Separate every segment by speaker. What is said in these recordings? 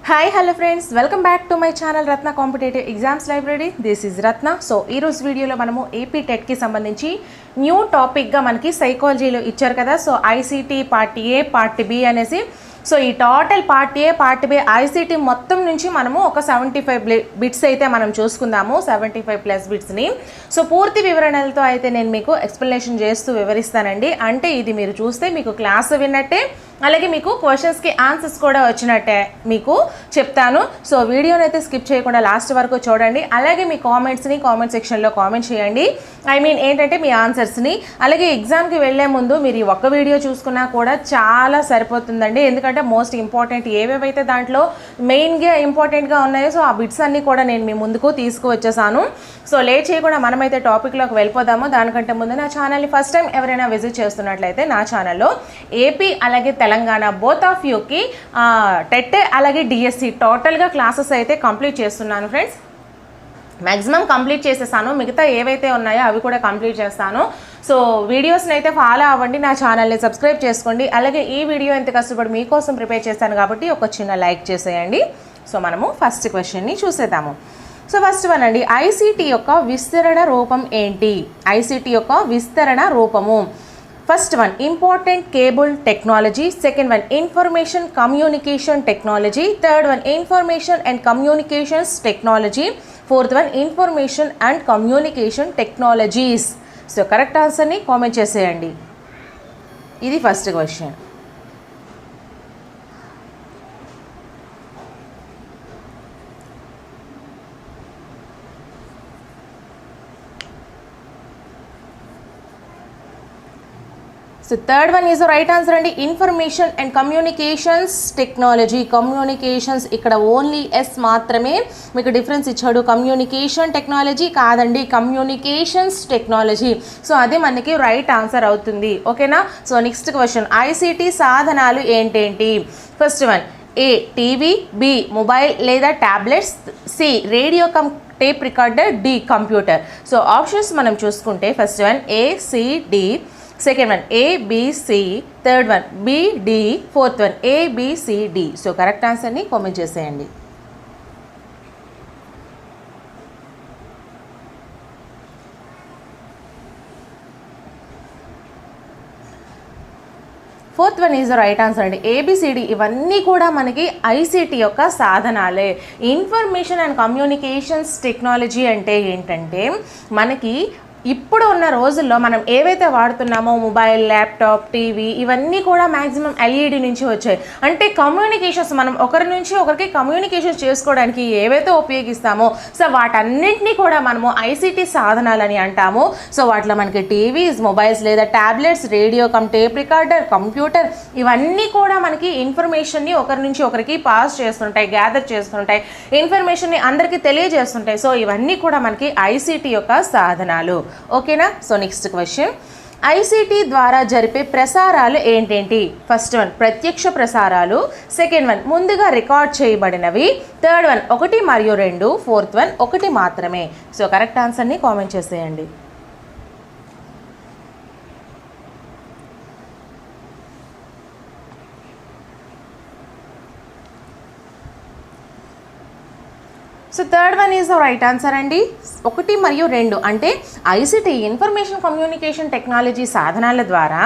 Speaker 1: Hi hello friends, welcome back to my channel Ratna competitive exams library. This is Ratna. So ఈరోజు వీడియోలో మనము AP టెట్కి సంబంధించి new టాపిక్గా మనకి సైకాలజీలో ఇచ్చారు కదా. So ICT part A, part B అనేసి. సో ఈ total part A, part B, ICT మొత్తం నుంచి మనము ఒక 75 బిట్స్ అయితే మనం చూసుకుందాము, 75+ బిట్స్ని. సో పూర్తి వివరణలతో అయితే నేను మీకు ఎక్స్ప్లెనేషన్ చేస్తూ వివరిస్తానండి. అంటే ఇది మీరు చూస్తే మీకు క్లాస్ విన్నట్టే, అలాగే మీకు క్వశ్చన్స్కి ఆన్సర్స్ కూడా వచ్చినట్టే మీకు చెప్తాను. సో వీడియోని అయితే స్కిప్ చేయకుండా లాస్ట్ వరకు చూడండి. అలాగే మీ కామెంట్స్ని కామెంట్ సెక్షన్లో కామెంట్ చేయండి. ఏంటంటే మీ ఆన్సర్స్ని. అలాగే ఎగ్జామ్కి వెళ్ళే ముందు మీరు ఈ ఒక్క వీడియో చూసుకున్నా కూడా చాలా సరిపోతుందండి. ఎందుకంటే మోస్ట్ ఇంపార్టెంట్ ఏవేవైతే దాంట్లో మెయిన్గా ఇంపార్టెంట్గా ఉన్నాయో సో ఆ బిట్స్ అన్నీ కూడా నేను మీ ముందుకు తీసుకువచ్చేసాను. సో లేట్ చేయకుండా మనమైతే టాపిక్లోకి వెళ్ళిపోదాము. దానికంటే ముందు నా ఛానల్ని ఫస్ట్ టైం ఎవరైనా విజిట్ చేస్తున్నట్లయితే నా ఛానల్లో ఏపీ అలాగే తెలంగాణ బోత్ ఆఫ్ యూకి టెట్ అలాగే డిఎస్సి టోటల్గా క్లాసెస్ అయితే కంప్లీట్ చేస్తున్నాను ఫ్రెండ్స్. మ్యాక్సిమం కంప్లీట్ చేసేసాను, మిగతా ఏవైతే ఉన్నాయో అవి కూడా కంప్లీట్ చేస్తాను. సో వీడియోస్ని అయితే ఫాలో అవ్వండి, నా ఛానల్ని సబ్స్క్రైబ్ చేసుకోండి. అలాగే ఈ వీడియో ఎంత కష్టపడి మీకోసం ప్రిపేర్ చేస్తాను కాబట్టి ఒక చిన్న లైక్ చేసేయండి. సో మనము ఫస్ట్ క్వశ్చన్ని చూసేద్దాము. సో ఫస్ట్ వన్ అండి, ఐసీటీ యొక్క విస్తరణ రూపం ఏంటి? ఐసీటీ యొక్క విస్తరణ రూపము. First one important cable technology, second one information communication technology, third one information and communications technology, fourth one information and communication technologies. So correct ఆన్సర్ని కామెంట్ చేసేయండి. ఇది first question. So third one is right answer అండి, information and communications technology. Communications ఇక్కడ only S మాత్రమే మీకు difference ఇచ్చాడు. Communication technology కాదండి, communications technology. So అదే మనకి రైట్ ఆన్సర్ అవుతుంది. ఓకేనా. సో నెక్స్ట్ క్వశ్చన్, ఐసీటీ సాధనాలు ఏంటేంటి? First one A TV, B mobile లేదా tablets, C radio tape recorder, D computer. So options మనం చూసుకుంటే first one A, C, D, second one A, B, C, third one B, D, fourth one A, B, C, D. So correct ఆన్సర్ని comment చేసేయండి. Fourth one is the right answer అండి, A B C D. ఇవన్నీ కూడా మనకి ICT యొక్క సాధనాలే. Information and communications technology అంటే ఏంటంటే మనకి ఇప్పుడు ఉన్న రోజుల్లో మనం ఏవైతే వాడుతున్నామో మొబైల్, ల్యాప్టాప్, టీవీ ఇవన్నీ కూడా మ్యాక్సిమం ఎల్ఈడి నుంచి వచ్చాయి. అంటే కమ్యూనికేషన్స్ మనం ఒకరి నుంచి ఒకరికి కమ్యూనికేషన్స్ చేసుకోవడానికి ఏవైతే ఉపయోగిస్తామో సో వాటన్నింటినీ కూడా మనము ఐసీటీ సాధనాలని అంటాము. సో వాటిలో మనకి టీవీస్, మొబైల్స్ లేదా tablets, radio tape recorder, computer ఇవన్నీ కూడా మనకి ఇన్ఫర్మేషన్ని ఒకరి నుంచి ఒకరికి పాస్ చేస్తుంటాయి, గ్యాదర్ చేస్తుంటాయి, ఇన్ఫర్మేషన్ని అందరికీ తెలియజేస్తుంటాయి. సో ఇవన్నీ కూడా మనకి ఐసీటీ యొక్క సాధనాలు. ఓకేనా. సో నెక్స్ట్ క్వశ్చన్, ఐసీటీ ద్వారా జరిపే ప్రసారాలు ఏంటేంటి? ఫస్ట్ వన్ ప్రత్యక్ష ప్రసారాలు, సెకండ్ వన్ ముందుగా రికార్డ్ చేయబడినవి, థర్డ్ వన్ 1 మరియు 2, ఫోర్త్ వన్ 1 మాత్రమే. సో కరెక్ట్ ఆన్సర్ని కామెంట్ చేసేయండి. So third one is the right answer అండి, 1 మరియు 2. అంటే ఐసీటీ ఇన్ఫర్మేషన్ కమ్యూనికేషన్ టెక్నాలజీ సాధనాల ద్వారా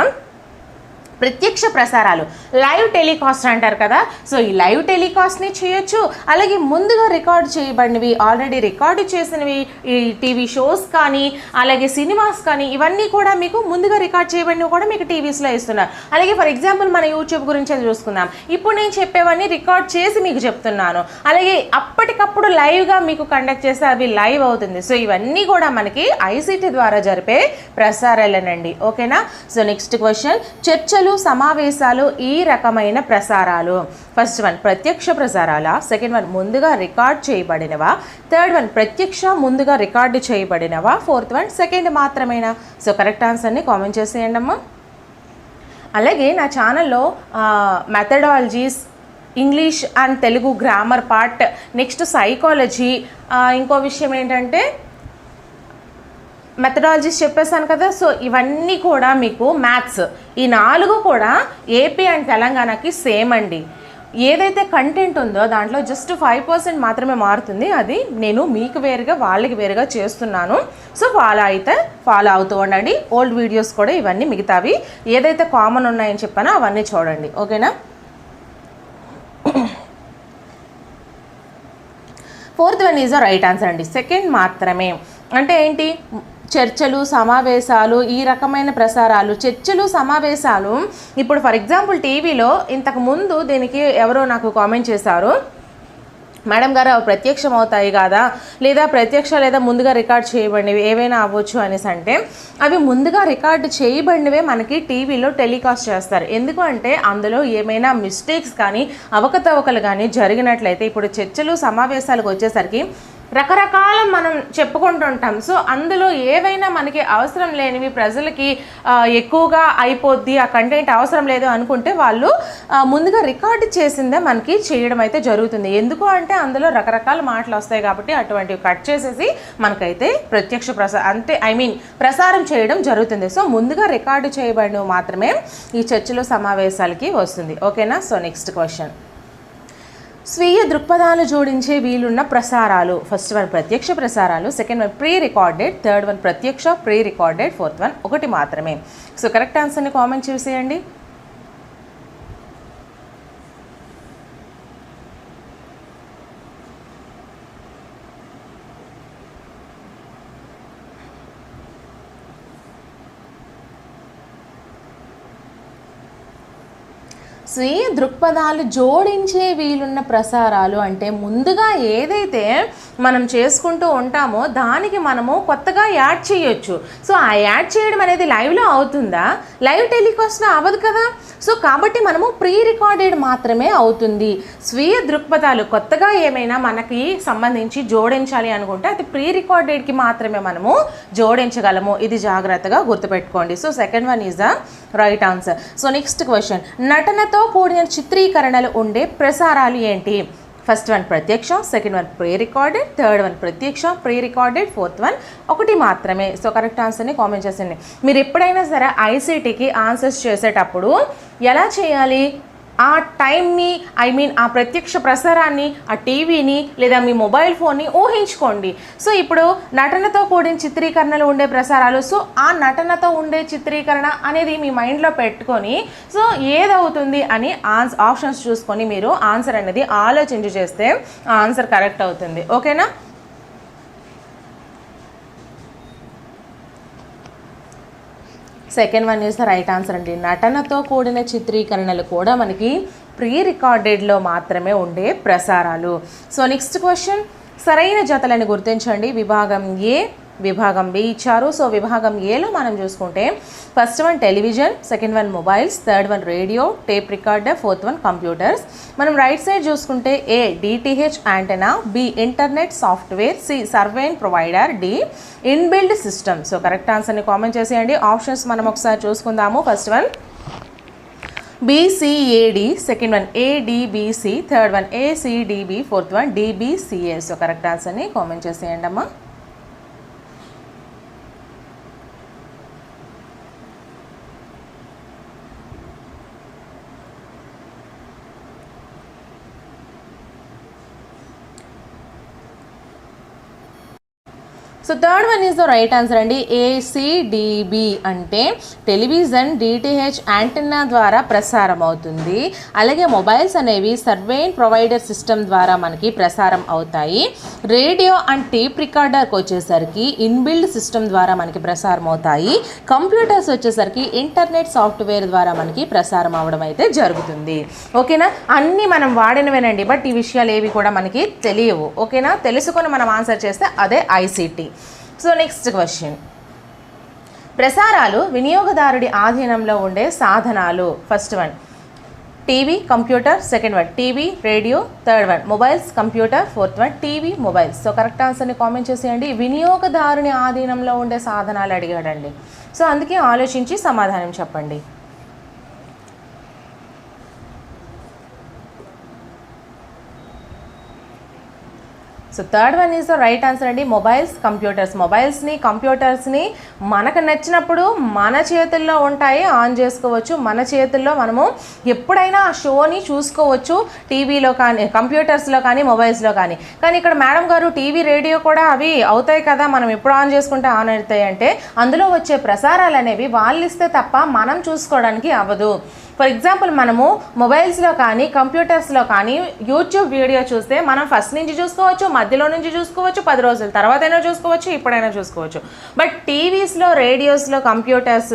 Speaker 1: ప్రత్యక్ష ప్రసారాలు, లైవ్ టెలికాస్ట్ అంటారు కదా. సో ఈ లైవ్ టెలికాస్ట్ని చేయొచ్చు. అలాగే ముందుగా రికార్డు చేయబడినవి, ఆల్రెడీ రికార్డు చేసినవి, ఈ టీవీ షోస్ కానీ అలాగే సినిమాస్ కానీ ఇవన్నీ కూడా మీకు ముందుగా రికార్డ్ చేయబడినవి కూడా మీకు టీవీస్లో ఇస్తున్నారు. అలాగే ఫర్ ఎగ్జాంపుల్ మన యూట్యూబ్ గురించి చూసుకుందాం. ఇప్పుడు నేను చెప్పేవన్నీ రికార్డ్ చేసి మీకు చెప్తున్నాను. అలాగే అప్పటికప్పుడు లైవ్గా మీకు కండక్ట్ చేస్తే అవి లైవ్ అవుతుంది. సో ఇవన్నీ కూడా మనకి ఐసీటీ ద్వారా జరిపే ప్రసారాలేనండి. ఓకేనా. సో నెక్స్ట్ క్వశ్చన్, చర్చలు, సమావేశాలు ఈ రకమైన ప్రసారాలు. ఫస్ట్ వన్ ప్రత్యక్ష ప్రసారాలా, సెకండ్ వన్ ముందుగా రికార్డ్ చేయబడినవా, థర్డ్ వన్ ప్రత్యక్ష ముందుగా రికార్డు చేయబడినవా, ఫోర్త్ వన్ సెకండ్ మాత్రమేనా. సో కరెక్ట్ ఆన్సర్ని కామెంట్ చేసేయండి అమ్మా. అలాగే నా ఛానల్లో methodologies, English and Telugu grammar part, next psychology, ఇంకో విషయం ఏంటంటే మెథడాలజీస్ చెప్పేసాను కదా. సో ఇవన్నీ కూడా మీకు మ్యాథ్స్, ఈ 4 కూడా ఏపీ అండ్ తెలంగాణకి సేమ్ అండి. ఏదైతే కంటెంట్ ఉందో దాంట్లో జస్ట్ 5% మాత్రమే మారుతుంది. అది నేను మీకు వేరుగా వాళ్ళకి వేరుగా చేస్తున్నాను. సో ఫాలో అవుతూ ఉండండి. ఓల్డ్ వీడియోస్ కూడా ఇవన్నీ మిగతావి ఏదైతే కామన్ ఉన్నాయని చెప్పానో అవన్నీ చూడండి. ఓకేనా. 4th one is the right answer అండి. సెకండ్ మాత్రమే అంటే ఏంటి? చర్చలు, సమావేశాలు, ఈ రకమైన ప్రసారాలు. చర్చలు, సమావేశాలు ఇప్పుడు ఫర్ ఎగ్జాంపుల్ టీవీలో ఇంతకు ముందు దీనికి ఎవరో నాకు కామెంట్ చేశారు, మేడం గారు అవి ప్రత్యక్షం అవుతాయి కదా, లేదా లేదా ముందుగా రికార్డ్ చేయబడినవి ఏవైనా అవ్వచ్చు అనేసి అంటే, అవి ముందుగా రికార్డు చేయబడినవే మనకి టీవీలో టెలికాస్ట్ చేస్తారు. ఎందుకు అంటే అందులో ఏమైనా మిస్టేక్స్ కానీ అవకతవకలు కానీ జరిగినట్లయితే, ఇప్పుడు చర్చలు సమావేశాలకు వచ్చేసరికి రకరకాల మనం చెప్పుకుంటుంటాం. సో అందులో ఏవైనా మనకి అవసరం లేనివి ప్రజలకి ఎక్కువగా అయిపోద్ది, ఆ కంటెంట్ అవసరం లేదు అనుకుంటే వాళ్ళు ముందుగా రికార్డు చేసిందే మనకి చేయడం అయితే జరుగుతుంది. ఎందుకు అంటే అందులో రకరకాల మాటలు వస్తాయి కాబట్టి అటువంటివి కట్ చేసేసి మనకైతే ప్రత్యక్ష ప్రసారం చేయడం జరుగుతుంది. సో ముందుగా రికార్డు చేయబడినవి మాత్రమే ఈ చర్చలు సమావేశాలకి వస్తుంది. ఓకేనా. సో నెక్స్ట్ క్వశ్చన్, స్వీయ దృక్పథాలు జోడించే వీలున్న ప్రసారాలు. ఫస్ట్ వన్ ప్రత్యక్ష ప్రసారాలు, second one pre recorded, third one ప్రత్యక్ష ప్రీ రికార్డెడ్, ఫోర్త్ వన్ ఒకటి మాత్రమే. సో కరెక్ట్ ఆన్సర్ని కామెంట్ చేసేయండి. స్వీయ దృక్పథాలు జోడించే వీలున్న ప్రసారాలు అంటే ముందుగా ఏదైతే మనం చేసుకుంటూ ఉంటామో దానికి మనము కొత్తగా యాడ్ చేయొచ్చు. సో ఆ యాడ్ చేయడం అనేది లైవ్లో అవుతుందా? లైవ్ టెలికాస్ట్లో అవ్వదు కదా. సో కాబట్టి మనము ప్రీ రికార్డెడ్ మాత్రమే అవుతుంది. స్వీయ దృక్పథాలు కొత్తగా ఏమైనా మనకి సంబంధించి జోడించాలి అనుకుంటే అది ప్రీ రికార్డెడ్కి మాత్రమే మనము జోడించగలము. ఇది జాగ్రత్తగా గుర్తుపెట్టుకోండి. So second one is the right answer. So next question, నటనతో కూడిన చిత్రీకరణలు ఉండే ప్రసారాలు ఏంటి? ఫస్ట్ వన్ ప్రత్యక్ష, second one pre recorded, third one ప్రత్యక్ష ప్రీ రికార్డెడ్, ఫోర్త్ వన్ ఒకటి మాత్రమే. సో కరెక్ట్ ఆన్సర్ని కామెంట్ చేసేయండి. మీరు ఎప్పుడైనా సరే ఐసీటీకి ఆన్సర్స్ చేసేటప్పుడు ఎలా చేయాలి? ఆ టైంని ఆ ప్రత్యక్ష ప్రసారాన్ని, ఆ టీవీని లేదా మీ మొబైల్ ఫోన్ని ఊహించుకోండి. సో ఇప్పుడు నటనతో కూడిన చిత్రీకరణలు ఉండే ప్రసారాలు. సో ఆ నటనతో ఉండే చిత్రీకరణ అనేది మీ మైండ్లో పెట్టుకొని సో ఏదవుతుంది అని ఆప్షన్స్ చూసుకొని మీరు ఆన్సర్ అనేది ఆలోచించి చేస్తే ఆ ఆన్సర్ కరెక్ట్ అవుతుంది. ఓకేనా. Second one is the right answer అండి. నటనతో కూడిన చిత్రీకరణలు కూడా మనకి ప్రీ రికార్డెడ్లో మాత్రమే ఉండే ప్రసారాలు. సో నెక్స్ట్ క్వశ్చన్, సరైన జతలని గుర్తించండి. విభాగం ఏ, విభాగం బి ఇచ్చారు. సో విభాగం ఏలో మనం చూసుకుంటే first one television, second one mobiles, third one radio, tape recorder, fourth one computers. మనం రైట్ సైడ్ చూసుకుంటే A DTH antenna, B internet software, C server provider, D inbuilt system. So correct ఆన్సర్ని comment చేసేయండి. Options మనం ఒకసారి చూసుకుందాము. First one BCAD, second one ADBC, third one ACDB, fourth one DBCA. So correct ఆన్సర్ని comment చేసేయండి అమ్మా. So third one is the right answer అండి. ACDB అంటే టెలివిజన్ డిటిహెచ్ యాంటెన్నా ద్వారా ప్రసారం అవుతుంది. అలాగే మొబైల్స్ అనేవి సర్వేన్ ప్రొవైడర్ సిస్టమ్ ద్వారా మనకి ప్రసారం అవుతాయి. రేడియో అండ్ టేప్ రికార్డర్కి వచ్చేసరికి ఇన్బిల్డ్ సిస్టమ్ ద్వారా మనకి ప్రసారం అవుతాయి. కంప్యూటర్స్ వచ్చేసరికి ఇంటర్నెట్ సాఫ్ట్వేర్ ద్వారా మనకి ప్రసారం అవడం అయితే జరుగుతుంది. ఓకేనా. అన్నీ మనం వాడినవేనండి, బట్ ఈ విషయాలు ఏవి కూడా మనకి తెలియవు. ఓకేనా. తెలుసుకొని మనం ఆన్సర్ చేస్తే అదే ICT. సో నెక్స్ట్ క్వశ్చన్, ప్రసారాలు వినియోగదారుడి ఆధీనంలో ఉండే సాధనాలు. First one TV computer, second one TV radio, third one mobiles computer, fourth one TV mobiles. So correct ఆన్సర్ని కామెంట్ చేసేయండి. వినియోగదారుని ఆధీనంలో ఉండే సాధనాలు అడిగాడండి. సో అందుకే ఆలోచించి సమాధానం చెప్పండి. So third one is the right answer అండి. Mobiles, computers. మొబైల్స్ని, కంప్యూటర్స్ని మనకు నచ్చినప్పుడు మన చేతుల్లో ఉంటాయి, ఆన్ చేసుకోవచ్చు. మన చేతుల్లో మనము ఎప్పుడైనా ఆ షోని చూసుకోవచ్చు, టీవీలో కానీ, కంప్యూటర్స్లో కానీ, మొబైల్స్లో కానీ. కానీ ఇక్కడ మేడం గారు టీవీ, రేడియో కూడా అవి అవుతాయి కదా, మనం ఎప్పుడు ఆన్ చేసుకుంటే ఆన్ అవుతాయి అంటే అందులో వచ్చే ప్రసారాలు అనేవి వాళ్ళు ఇస్తే తప్ప మనం చూసుకోవడానికి అవ్వదు. ఫర్ ఎగ్జాంపుల్ మనము మొబైల్స్లో కానీ, కంప్యూటర్స్లో కానీ యూట్యూబ్ వీడియో చూస్తే మనం ఫస్ట్ నుంచి చూసుకోవచ్చు, మధ్యలో నుంచి చూసుకోవచ్చు, 10 రోజుల తర్వాత అయినా చూసుకోవచ్చు, ఇప్పుడైనా చూసుకోవచ్చు. బట్ టీవీస్లో, రేడియోస్లో, కంప్యూటర్స్,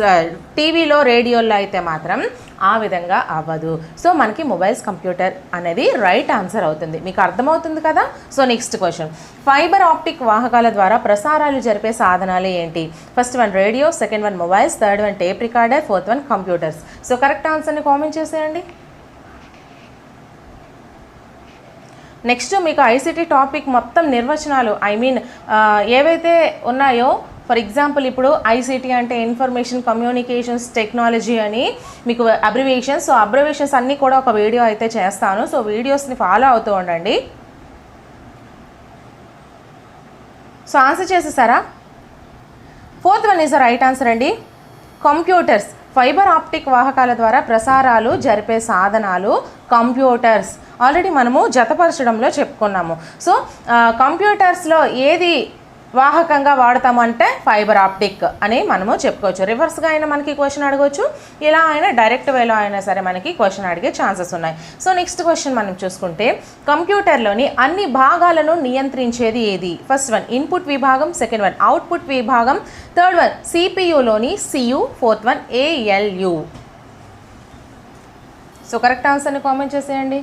Speaker 1: టీవీలో, రేడియోలో అయితే మాత్రం ఆ విధంగా అవ్వదు. సో మనకి మొబైల్స్, కంప్యూటర్ అనేది రైట్ ఆన్సర్ అవుతుంది. మీకు అర్థమవుతుంది కదా. So next question, fibre optic వాహకాల ద్వారా ప్రసారాలు జరిపే సాధనాలు ఏంటి? First one radio, second one mobiles, third one tape recorder, fourth one computers. So correct ఆన్సర్ని కామెంట్ చేసేయండి. నెక్స్ట్ మీకు ఐసీటీ టాపిక్ మొత్తం నిర్వచనాలు, ఏవైతే ఉన్నాయో, ఫర్ ఎగ్జాంపుల్ ఇప్పుడు ఐసీటీ అంటే ఇన్ఫర్మేషన్ కమ్యూనికేషన్స్ టెక్నాలజీ అని మీకు అబ్రివేషన్స్. సో అబ్రివేషన్స్ అన్నీ కూడా ఒక వీడియో అయితే చేస్తాను. సో వీడియోస్ని ఫాలో అవుతూ ఉండండి. సో ఆన్సర్ చేసేసారా? Fourth one is the right answer అండి. కంప్యూటర్స్. ఫైబర్ ఆప్టిక్ వాహకాల ద్వారా ప్రసారాలు జరిపే సాధనాలు కంప్యూటర్స్. ఆల్రెడీ మనము జతపరచడంలో చెప్పుకున్నాము. సో కంప్యూటర్స్లో ఏది వాహకంగా వాడతాము అంటే ఫైబర్ ఆప్టిక్ అని మనము చెప్పుకోవచ్చు. రివర్స్గా అయినా మనకి క్వశ్చన్ అడగవచ్చు, ఇలా అయినా డైరెక్ట్ వేలో అయినా సరే మనకి క్వశ్చన్ అడిగే ఛాన్సెస్ ఉన్నాయి. సో నెక్స్ట్ క్వశ్చన్ మనం చూసుకుంటే, కంప్యూటర్లోని అన్ని భాగాలను నియంత్రించేది ఏది? ఫస్ట్ వన్ ఇన్పుట్ విభాగం, సెకండ్ వన్ అవుట్పుట్ విభాగం, థర్డ్ వన్ సిపియులోని CU, fourth one ALU. So correct ఆన్సర్ని కామెంట్ చేసేయండి.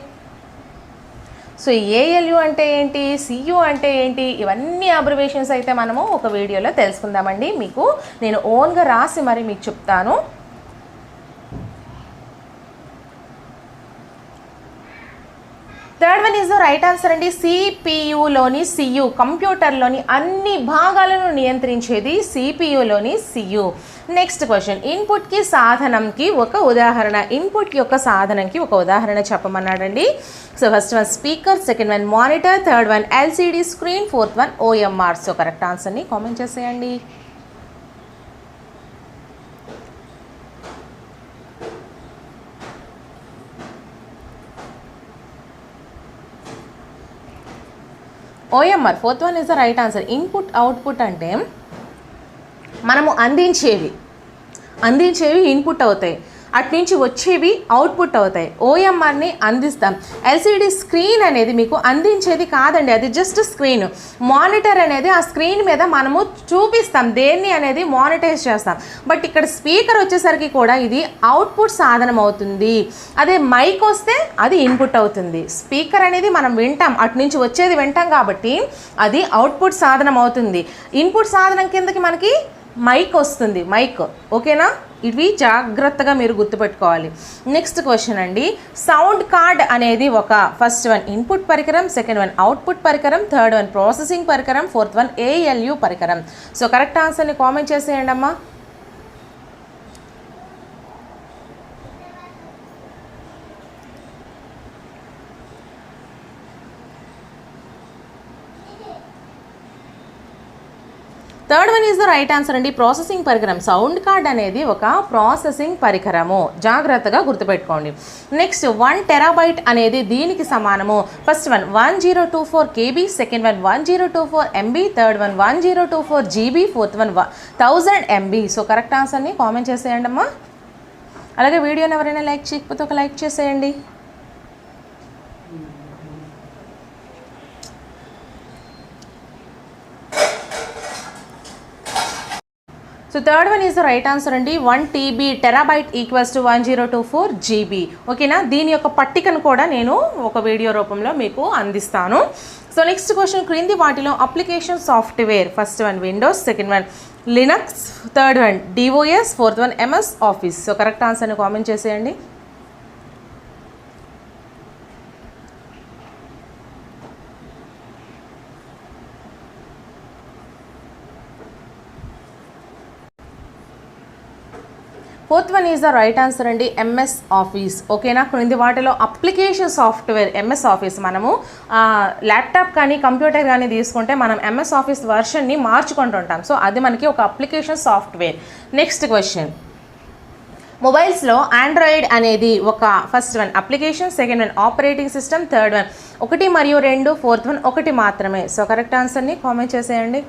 Speaker 1: సో ఏఎల్యు అంటే ఏంటి, సియు అంటే ఏంటి, ఇవన్నీ అబ్రివేషన్స్ అయితే మనము ఒక వీడియోలో తెలుసుకుందామండి. మీకు నేను ఓన్గా రాసి మరి మీకు చెప్తాను. Third one is the right answer అండి. సిపియులోని సియు. కంప్యూటర్లోని అన్ని భాగాలను నియంత్రించేది సిపియులోని సియు. నెక్స్ట్ క్వశ్చన్, ఇన్పుట్కి సాధనంకి ఒక ఉదాహరణ. ఇన్పుట్ యొక్క సాధనంకి ఒక ఉదాహరణ చెప్పమన్నాడండి. So first one speaker, second one monitor, third one LCD screen, fourth one OMR. So correct ఆన్సర్ని కామెంట్ చేసేయండి. OMR fourth one is the right answer. Input, output అంటే మనము అందించేవి ఇన్పుట్ అవుతాయి, అట్నుంచి వచ్చేవి అవుట్పుట్ అవుతాయి. ఓఎంఆర్ని అందిస్తాం. ఎల్సిడి స్క్రీన్ అనేది మీకు అందించేది కాదండి, అది జస్ట్ స్క్రీన్. మానిటర్ అనేది ఆ స్క్రీన్ మీద మనము చూపిస్తాం, దేన్ని అనేది మానిటైజ్ చేస్తాం. బట్ ఇక్కడ స్పీకర్ వచ్చేసరికి కూడా ఇది అవుట్పుట్ సాధనం అవుతుంది. అదే మైక్ వస్తే అది ఇన్పుట్ అవుతుంది. స్పీకర్ అనేది మనం వింటాం, అట్నుంచి వచ్చేది వింటాం కాబట్టి అది అవుట్పుట్ సాధనం అవుతుంది. ఇన్పుట్ సాధనం కిందకి మనకి మైక్ వస్తుంది, మైక్. ఓకేనా? ఇవి జాగ్రత్తగా మీరు గుర్తుపెట్టుకోవాలి. నెక్స్ట్ క్వశ్చన్ అండి, సౌండ్ కార్డ్ అనేది ఒక ఫస్ట్ వన్ ఇన్పుట్ పరికరం, సెకండ్ వన్ అవుట్పుట్ పరికరం, థర్డ్ వన్ ప్రాసెసింగ్ పరికరం, ఫోర్త్ వన్ ఏఎల్యు పరికరం. సో కరెక్ట్ ఆన్సర్ని కామెంట్ చేసేయండి అమ్మా. Third one is the right answer అండి. ప్రాసెసింగ్ పరికరం. సౌండ్ కార్డ్ అనేది ఒక ప్రాసెసింగ్ పరికరము, జాగ్రత్తగా గుర్తుపెట్టుకోండి. నెక్స్ట్ 1 టెరాబైట్ అనేది దీనికి సమానము. First one 1024 KB, second one 1024 MB, third one 1024 GB, fourth one 1000 MB. So correct ఆన్సర్ని కామెంట్ చేసేయండి అమ్మా. అలాగే వీడియోని ఎవరైనా లైక్ చేయకపోతే ఒక లైక్ చేసేయండి. So third one is the right answer అండి. 1 TB terabyte equals to 1024 GB. ఓకేనా? దీని యొక్క పట్టికను కూడా నేను ఒక వీడియో రూపంలో మీకు అందిస్తాను. సో నెక్స్ట్ క్వశ్చన్, క్రింది వాటిలో application software. First one Windows, second one Linux, third one DOS, fourth one MS Office. So correct ఆన్సర్ని కామెంట్ చేసేయండి. Fourth one is the right answer అండి, ఎంఎస్ ఆఫీస్. ఓకేనా, క్రింది వాటిలో అప్లికేషన్ సాఫ్ట్వేర్ ఎంఎస్ ఆఫీస్. మనము laptop కానీ computer కానీ తీసుకుంటే మనం ఎంఎస్ ఆఫీస్ వర్షన్ని మార్చుకుంటుంటాం. సో అది మనకి ఒక అప్లికేషన్ సాఫ్ట్వేర్. నెక్స్ట్ క్వశ్చన్, మొబైల్స్లో ఆండ్రాయిడ్ అనేది ఒక first one application, second one operating system, third one 1 మరియు 2, ఫోర్త్ వన్ 1 మాత్రమే. సో కరెక్ట్ ఆన్సర్ని కామెంట్ చేసేయండి.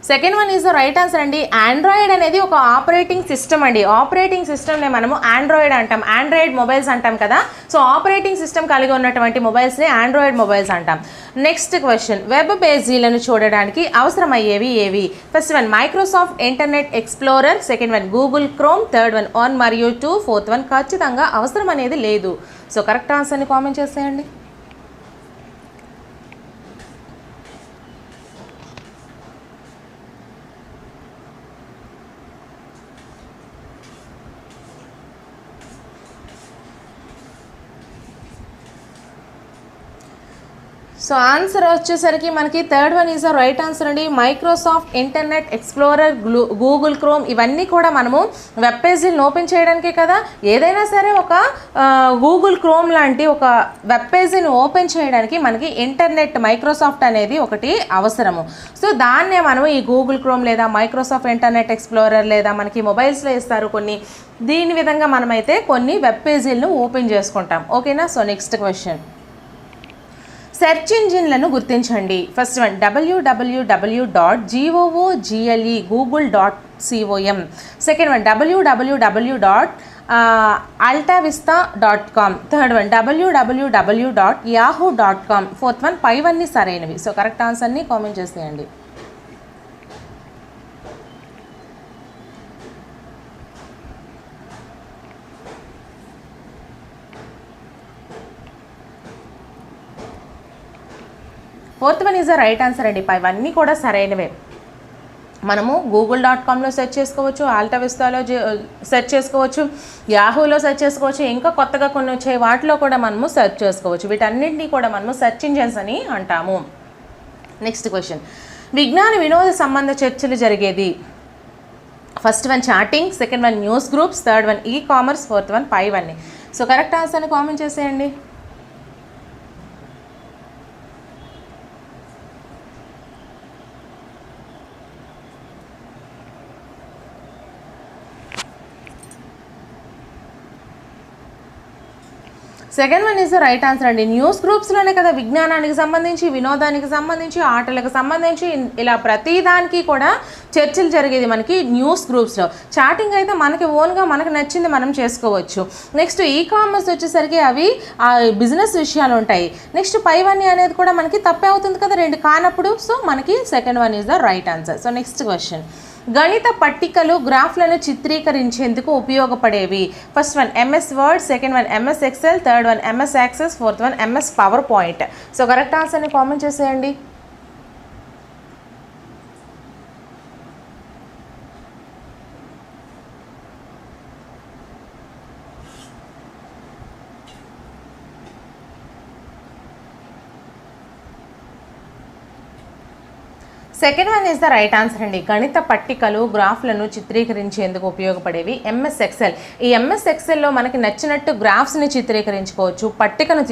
Speaker 1: Second one is the right answer అండి. ఆండ్రాయిడ్ అనేది ఒక ఆపరేటింగ్ సిస్టమ్ అండి. ఆపరేటింగ్ సిస్టమ్నే మనము ఆండ్రాయిడ్ అంటాం, ఆండ్రాయిడ్ మొబైల్స్ అంటాం కదా. సో ఆపరేటింగ్ సిస్టమ్ కలిగి ఉన్నటువంటి మొబైల్స్ని ఆండ్రాయిడ్ మొబైల్స్ అంటాం. నెక్స్ట్ క్వశ్చన్, వెబ్ పేజీలను చూడడానికి అవసరమయ్యేవి ఏవి? First one Microsoft Internet Explorer, second one Google Chrome, third one 1 మరియు 2, ఫోర్త్ వన్ ఖచ్చితంగా అవసరం అనేది లేదు. సో కరెక్ట్ ఆన్సర్ని కామెంట్ చేసేయండి. సో ఆన్సర్ వచ్చేసరికి మనకి third one is the right answer అండి. Microsoft Internet Explorer, Google Chrome ఇవన్నీ కూడా మనము వెబ్ పేజీలను ఓపెన్ చేయడానికే కదా. ఏదైనా సరే ఒక గూగుల్ క్రోమ్ లాంటి ఒక వెబ్ పేజీని ఓపెన్ చేయడానికి మనకి ఇంటర్నెట్ మైక్రోసాఫ్ట్ అనేది ఒకటి అవసరము. సో దాన్నే మనం ఈ గూగుల్ క్రోమ్ లేదా మైక్రోసాఫ్ట్ ఇంటర్నెట్ ఎక్స్ప్లోరర్ లేదా మనకి మొబైల్స్లో ఇస్తారు కొన్ని, దీని విధంగా మనమైతే కొన్ని వెబ్ పేజీలను ఓపెన్ చేసుకుంటాం. ఓకేనా. సో నెక్స్ట్ క్వశ్చన్, సెర్చ్ ఇంజిన్లను గుర్తించండి. First one www.google google.com, second one www.altavista.com, third one www.yahoo.com, fourth one పైవన్నీ సరైనవి. సో కరెక్ట్ ఆన్సర్ని కామెంట్ చేసేయండి. Fourth one is the right answer అండి. ఇవన్నీ కూడా సరైనవే. మనము google.comలో సెర్చ్ చేసుకోవచ్చు, ఆల్టావిస్తాలో సెర్చ్ చేసుకోవచ్చు, యాహూలో సెర్చ్ చేసుకోవచ్చు, ఇంకా కొత్తగా కొన్ని వచ్చే వాటిలో కూడా మనము సెర్చ్ చేసుకోవచ్చు. వీటన్నింటినీ కూడా మనము సెర్చ్ ఇంజన్స్ అని అంటాము. నెక్స్ట్ క్వశ్చన్, విజ్ఞాన వినోద సంబంధ చర్చలు జరిగేది? First one chatting, second one news groups, third one e commerce, fourth one పైవన్నీ. సో కరెక్ట్ ఆన్సర్ని కామెంట్ చేసేయండి. Second one is the right answer అండి. న్యూస్ గ్రూప్స్లోనే కదా విజ్ఞానానికి సంబంధించి, వినోదానికి సంబంధించి, ఆటలకు సంబంధించి ఇలా ప్రతిదానికి కూడా చర్చలు జరిగేది మనకి న్యూస్ గ్రూప్స్లో. చాటింగ్ అయితే మనకి ఓన్గా మనకు నచ్చింది మనం చేసుకోవచ్చు. నెక్స్ట్ ఈ కామర్స్ వచ్చేసరికి అవి బిజినెస్ విషయాలు ఉంటాయి. నెక్స్ట్ పైవన్నీ అనేది కూడా మనకి తప్పే అవుతుంది కదా రెండు కానప్పుడు. సో మనకి second one is the right answer. So next question, గణిత పట్టికలు గ్రాఫ్లను చిత్రీకరించేందుకు ఉపయోగపడేవి? First one MS Word, second one MS Excel, third one MS Access, fourth one MS PowerPoint. So correct ఆన్సర్ని కామెంట్ చేసేయండి. Second one is the right answer అండి. గణిత పట్టికలు గ్రాఫ్లను చిత్రీకరించేందుకు ఉపయోగపడేవి ఎంఎస్ ఎక్సెల్. ఈ ఎంఎస్ ఎక్సెల్లో మనకి నచ్చినట్టు గ్రాఫ్స్ని చిత్రీకరించుకోవచ్చు, పట్టికను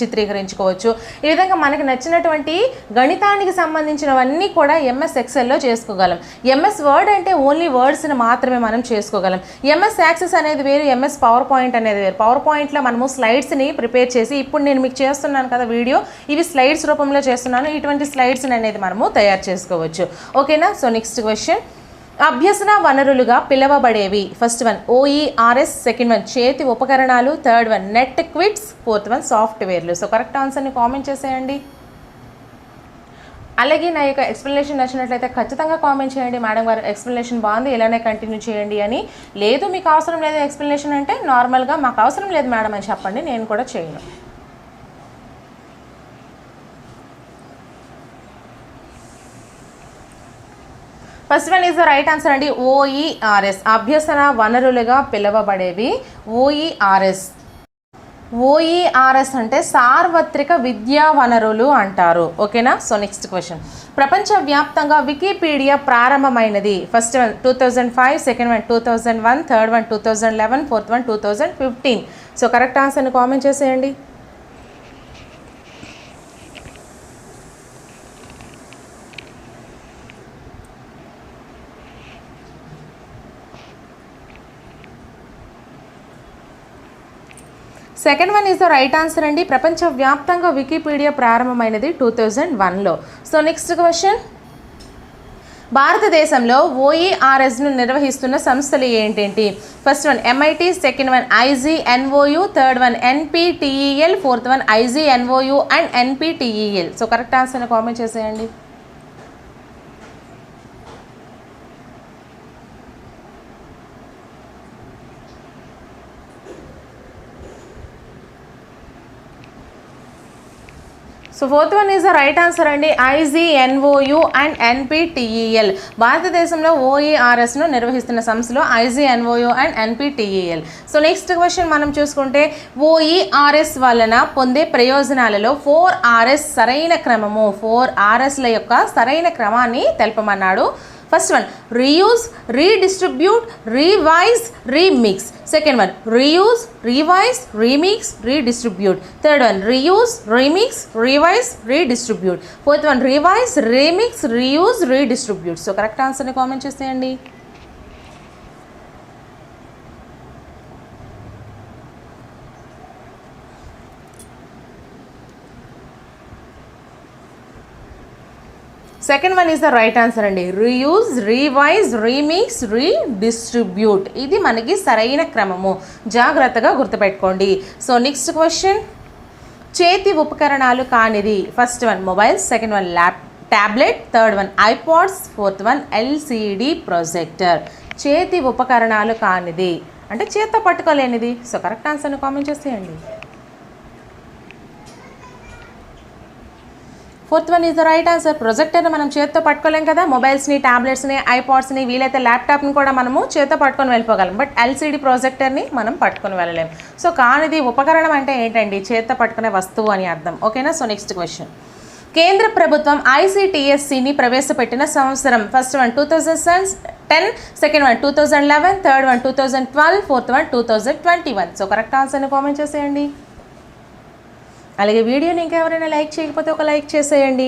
Speaker 1: చిత్రీకరించుకోవచ్చు. ఈ విధంగా మనకి నచ్చినటువంటి గణితానికి సంబంధించినవన్నీ కూడా ఎంఎస్ ఎక్సెల్లో చేసుకోగలం. ఎంఎస్ వర్డ్ అంటే ఓన్లీ వర్డ్స్ని మాత్రమే మనం చేసుకోగలం. ఎంఎస్ యాక్సెస్ అనేది వేరు, ఎంఎస్ పవర్ పాయింట్ అనేది వేరు. పవర్ పాయింట్లో మనము స్లైడ్స్ని ప్రిపేర్ చేసి, ఇప్పుడు నేను మీకు చేస్తున్నాను కదా వీడియో, ఇవి స్లైడ్స్ రూపంలో చేస్తున్నాను. ఇటువంటి స్లైడ్స్ని అనేది మనము తయారు చేసుకోవచ్చు. ఓకేనా. సో నెక్స్ట్ క్వశ్చన్, అభ్యసన వనరులుగా పిలవబడేవి? First one OERS, second one చేతి ఉపకరణాలు, third one net quits, fourth one సాఫ్ట్వేర్లు. సో కరెక్ట్ ఆన్సర్ని కామెంట్ చేసేయండి. అలాగే నా యొక్క ఎక్స్ప్లెనేషన్ నచ్చినట్లయితే ఖచ్చితంగా కామెంట్ చేయండి. మేడం గారు ఎక్స్ప్లెనేషన్ బాగుంది, ఇలానే కంటిన్యూ చేయండి అని. లేదు మీకు అవసరం లేదు ఎక్స్ప్లెనేషన్ అంటే నార్మల్గా మాకు అవసరం లేదు మేడం అని చెప్పండి, నేను కూడా చేయను. First one is the right answer అండి. OERS అభ్యసన వనరులుగా పిలవబడేవి OERS. ఓఈఆర్ఎస్ అంటే సార్వత్రిక విద్యా వనరులు అంటారు. ఓకేనా. సో నెక్స్ట్ క్వశ్చన్, ప్రపంచవ్యాప్తంగా వికీపీడియా ప్రారంభమైనది? First one 2005, second one 2001, third one 2011, fourth one 2015. So correct ఆన్సర్ని కామెంట్ చేసేయండి. Second one is the right answer అండి. ప్రపంచవ్యాప్తంగా వికీపీడియా ప్రారంభమైనది 2001లో. సో నెక్స్ట్ క్వశ్చన్, భారతదేశంలో ఓఈఆర్ఎస్ను నిర్వహిస్తున్న సంస్థలు ఏంటేంటి? First one MIT, second one IGNOU, third one NPTEL, fourth one IGNOU and NPTEL. So correct ఆన్సర్ని కామెంట్ చేసేయండి. So fourth one is the right answer అండి. IGNOU and NPTEL. భారతదేశంలో ఓఈఆర్ఎస్ను నిర్వహిస్తున్న సంస్థలు IGNOU and NPTEL. So next question మనం చూసుకుంటే, ఓఈఆర్ఎస్ వలన పొందే ప్రయోజనాలలో 4Rs సరైన క్రమము, 4Rsల యొక్క సరైన క్రమాన్ని తెలపమన్నాడు. First one reuse, redistribute, revise, remix. Second one reuse, revise, remix, redistribute. Third one reuse, remix, revise, redistribute. Fourth one revise, remix, reuse, redistribute. So correct ఆన్సర్ని కామెంట్ చేసేయండి. Second one is the right answer అండి. Reuse, revise, remix, redistribute. ఇది మనకి సరైన క్రమము, జాగ్రత్తగా గుర్తుపెట్టుకోండి. So next question, చేతి ఉపకరణాలు కానిది? First one mobile, second one tablet, third one iPods, fourth one LCD projector. చేతి ఉపకరణాలు కానిది అంటే చేత్తో పట్టుకోలేనిది. సో కరెక్ట్ ఆన్సర్ని కామెంట్ చేసేయండి. Fourth one is the right answer. ప్రొజెక్టర్ని మనం చేత్తో పట్టుకోలేం కదా. మొబైల్స్ని, ట్యాబ్లెట్స్ని, ఐపాడ్స్ని, వీలైతే ల్యాప్టాప్ని కూడా మనము చేత్తో పట్టుకొని వెళ్ళిపోగలం. బట్ LCD ప్రొజెక్టర్ని మనం పట్టుకొని వెళ్ళలేం. సో కానిది ఉపకరణం అంటే ఏంటండి? చేత్తో పట్టుకునే వస్తువు అని అర్థం. ఓకేనా. సో నెక్స్ట్ క్వశ్చన్, కేంద్ర ప్రభుత్వం ICTSCని ప్రవేశపెట్టిన సంవత్సరం? First one 2010, second one 2011, third one 2012, fourth one 2021. So correct ఆన్సర్ని కామెంట్ చేసేయండి. అలాగే వీడియోని ఇంకా ఎవరైనా లైక్ చేయకపోతే ఒక లైక్ చేసేయండి.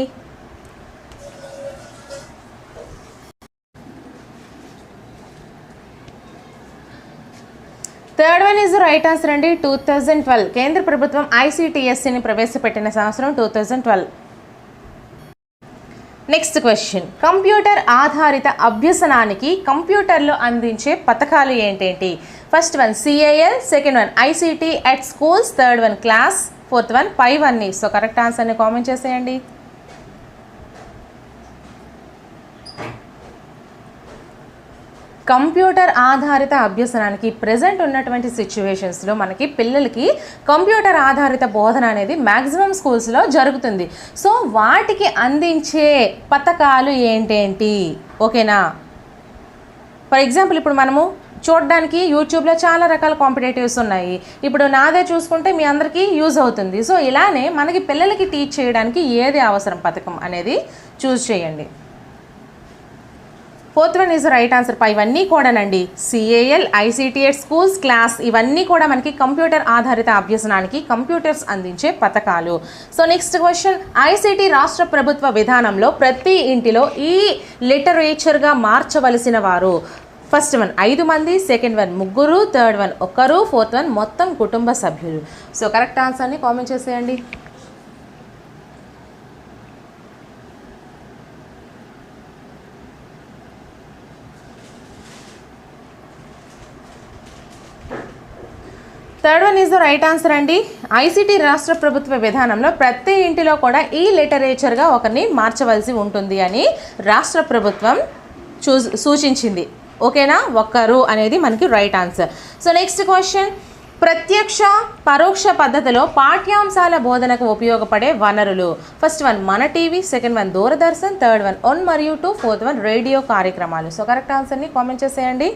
Speaker 1: Third one is right answer అండి. 2012. కేంద్ర ప్రభుత్వం ICTSCని ప్రవేశపెట్టిన సంవత్సరం 2012. నెక్స్ట్ క్వశ్చన్, కంప్యూటర్ ఆధారిత అభ్యసనానికి కంప్యూటర్లో అందించే పథకాలు ఏంటేంటి? First one CAL, second one ICT at schools, third one class, fourth one పైవన్నీ. సో కరెక్ట్ ఆన్సర్ని కామెంట్ చేసేయండి. కంప్యూటర్ ఆధారిత అభ్యసనానికి ప్రజెంట్ ఉన్నటువంటి సిచ్యువేషన్స్లో మనకి పిల్లలకి కంప్యూటర్ ఆధారిత బోధన అనేది మ్యాక్సిమం స్కూల్స్లో జరుగుతుంది. సో వాటికి అందించే పథకాలు ఏంటేంటి? ఓకేనా. ఫర్ ఎగ్జాంపుల్ ఇప్పుడు మనము చూడడానికి యూట్యూబ్లో చాలా రకాల కాంపిటేటివ్స్ ఉన్నాయి. ఇప్పుడు నాదే చూసుకుంటే మీ అందరికీ యూజ్ అవుతుంది. సో ఇలానే మనకి పిల్లలకి టీచ్ చేయడానికి ఏది అవసరం పథకం అనేది చూస్ చేయండి. Fourth one is right answer. ఇవన్నీ కూడానండి CAL, ICT at schools, class ఇవన్నీ కూడా మనకి కంప్యూటర్ ఆధారిత అభ్యసనానికి కంప్యూటర్స్ అందించే పథకాలు. సో నెక్స్ట్ క్వశ్చన్, ICT రాష్ట్ర ప్రభుత్వ విధానంలో ప్రతి ఇంటిలో ఈ లిటరేచర్గా మార్చవలసిన వారు? ఫస్ట్ వన్ 5 మంది, second one 3, third one 1, fourth one మొత్తం కుటుంబ సభ్యులు. సో కరెక్ట్ ఆన్సర్ని కామెంట్ చేసేయండి. Third one is the right answer అండి. ICT రాష్ట్ర ప్రభుత్వ విధానంలో ప్రతి ఇంటిలో కూడా ఈ లిటరేచర్గా ఒకరిని మార్చవలసి ఉంటుంది అని రాష్ట్ర ప్రభుత్వం సూచించింది. ఓకేనా. 1 అనేది మనకి right answer. So next question, ప్రత్యక్ష పరోక్ష పద్ధతిలో పాఠ్యాంశాల బోధనకు ఉపయోగపడే వనరులు? ఫస్ట్ వన్ మన TV, second one Doordarshan, third one 1 మరియు 2, ఫోర్త్ వన్ రేడియో కార్యక్రమాలు. సో కరెక్ట్ ఆన్సర్ని కామెంట్ చేసేయండి.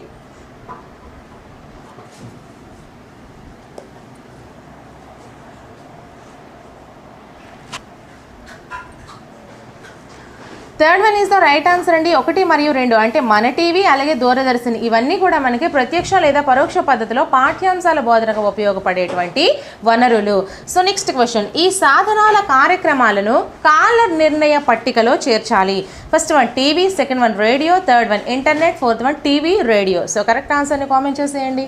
Speaker 1: Third one is the right answer అండి. 1 మరియు 2 అంటే మన టీవీ అలాగే దూరదర్శన్ ఇవన్నీ కూడా మనకి ప్రత్యక్ష లేదా పరోక్ష పద్ధతిలో పాఠ్యాంశాల బోధనకు ఉపయోగపడేటువంటి వనరులు. సో నెక్స్ట్ క్వశ్చన్, ఈ సాధనాల కార్యక్రమాలను కాల నిర్ణయ పట్టికలో చేర్చాలి. First one TV, second one radio, third one internet, fourth one TV, radio. So correct ఆన్సర్ని కామెంట్ చేసేయండి.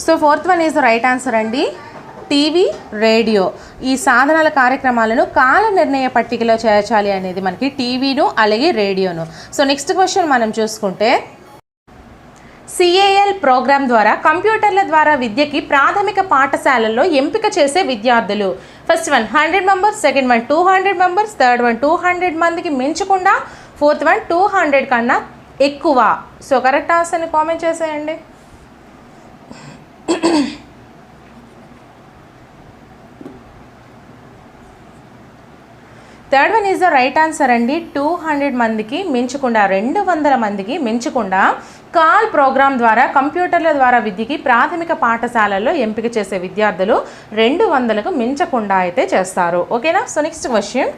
Speaker 1: So fourth one is the right answer అండి. టీవీ, రేడియో ఈ సాధనాల కార్యక్రమాలను కాల నిర్ణయ పట్టికలో చేర్చాలి అనేది మనకి టీవీను అలాగే రేడియోను. సో నెక్స్ట్ క్వశ్చన్ మనం చూసుకుంటే, CAL ప్రోగ్రామ్ ద్వారా కంప్యూటర్ల ద్వారా విద్యకి ప్రాథమిక పాఠశాలల్లో ఎంపిక చేసే విద్యార్థులు. First one 100 members, second one 200 members, third one 200 మందికి మించకుండా, ఫోర్త్ వన్ 200 కన్నా ఎక్కువ. సో కరెక్ట్ ఆన్సర్ని కామెంట్ చేసేయండి. Third one is the right answer అండి. 200 మందికి మించకుండా, 200 మందికి మించకుండా కాల్ ప్రోగ్రామ్ ద్వారా కంప్యూటర్ల ద్వారా విద్యకి ప్రాథమిక పాఠశాలల్లో ఎంపిక చేసే విద్యార్థులు 200కు మించకుండా అయితే చేస్తారు. ఓకేనా. సో నెక్స్ట్ క్వశ్చన్,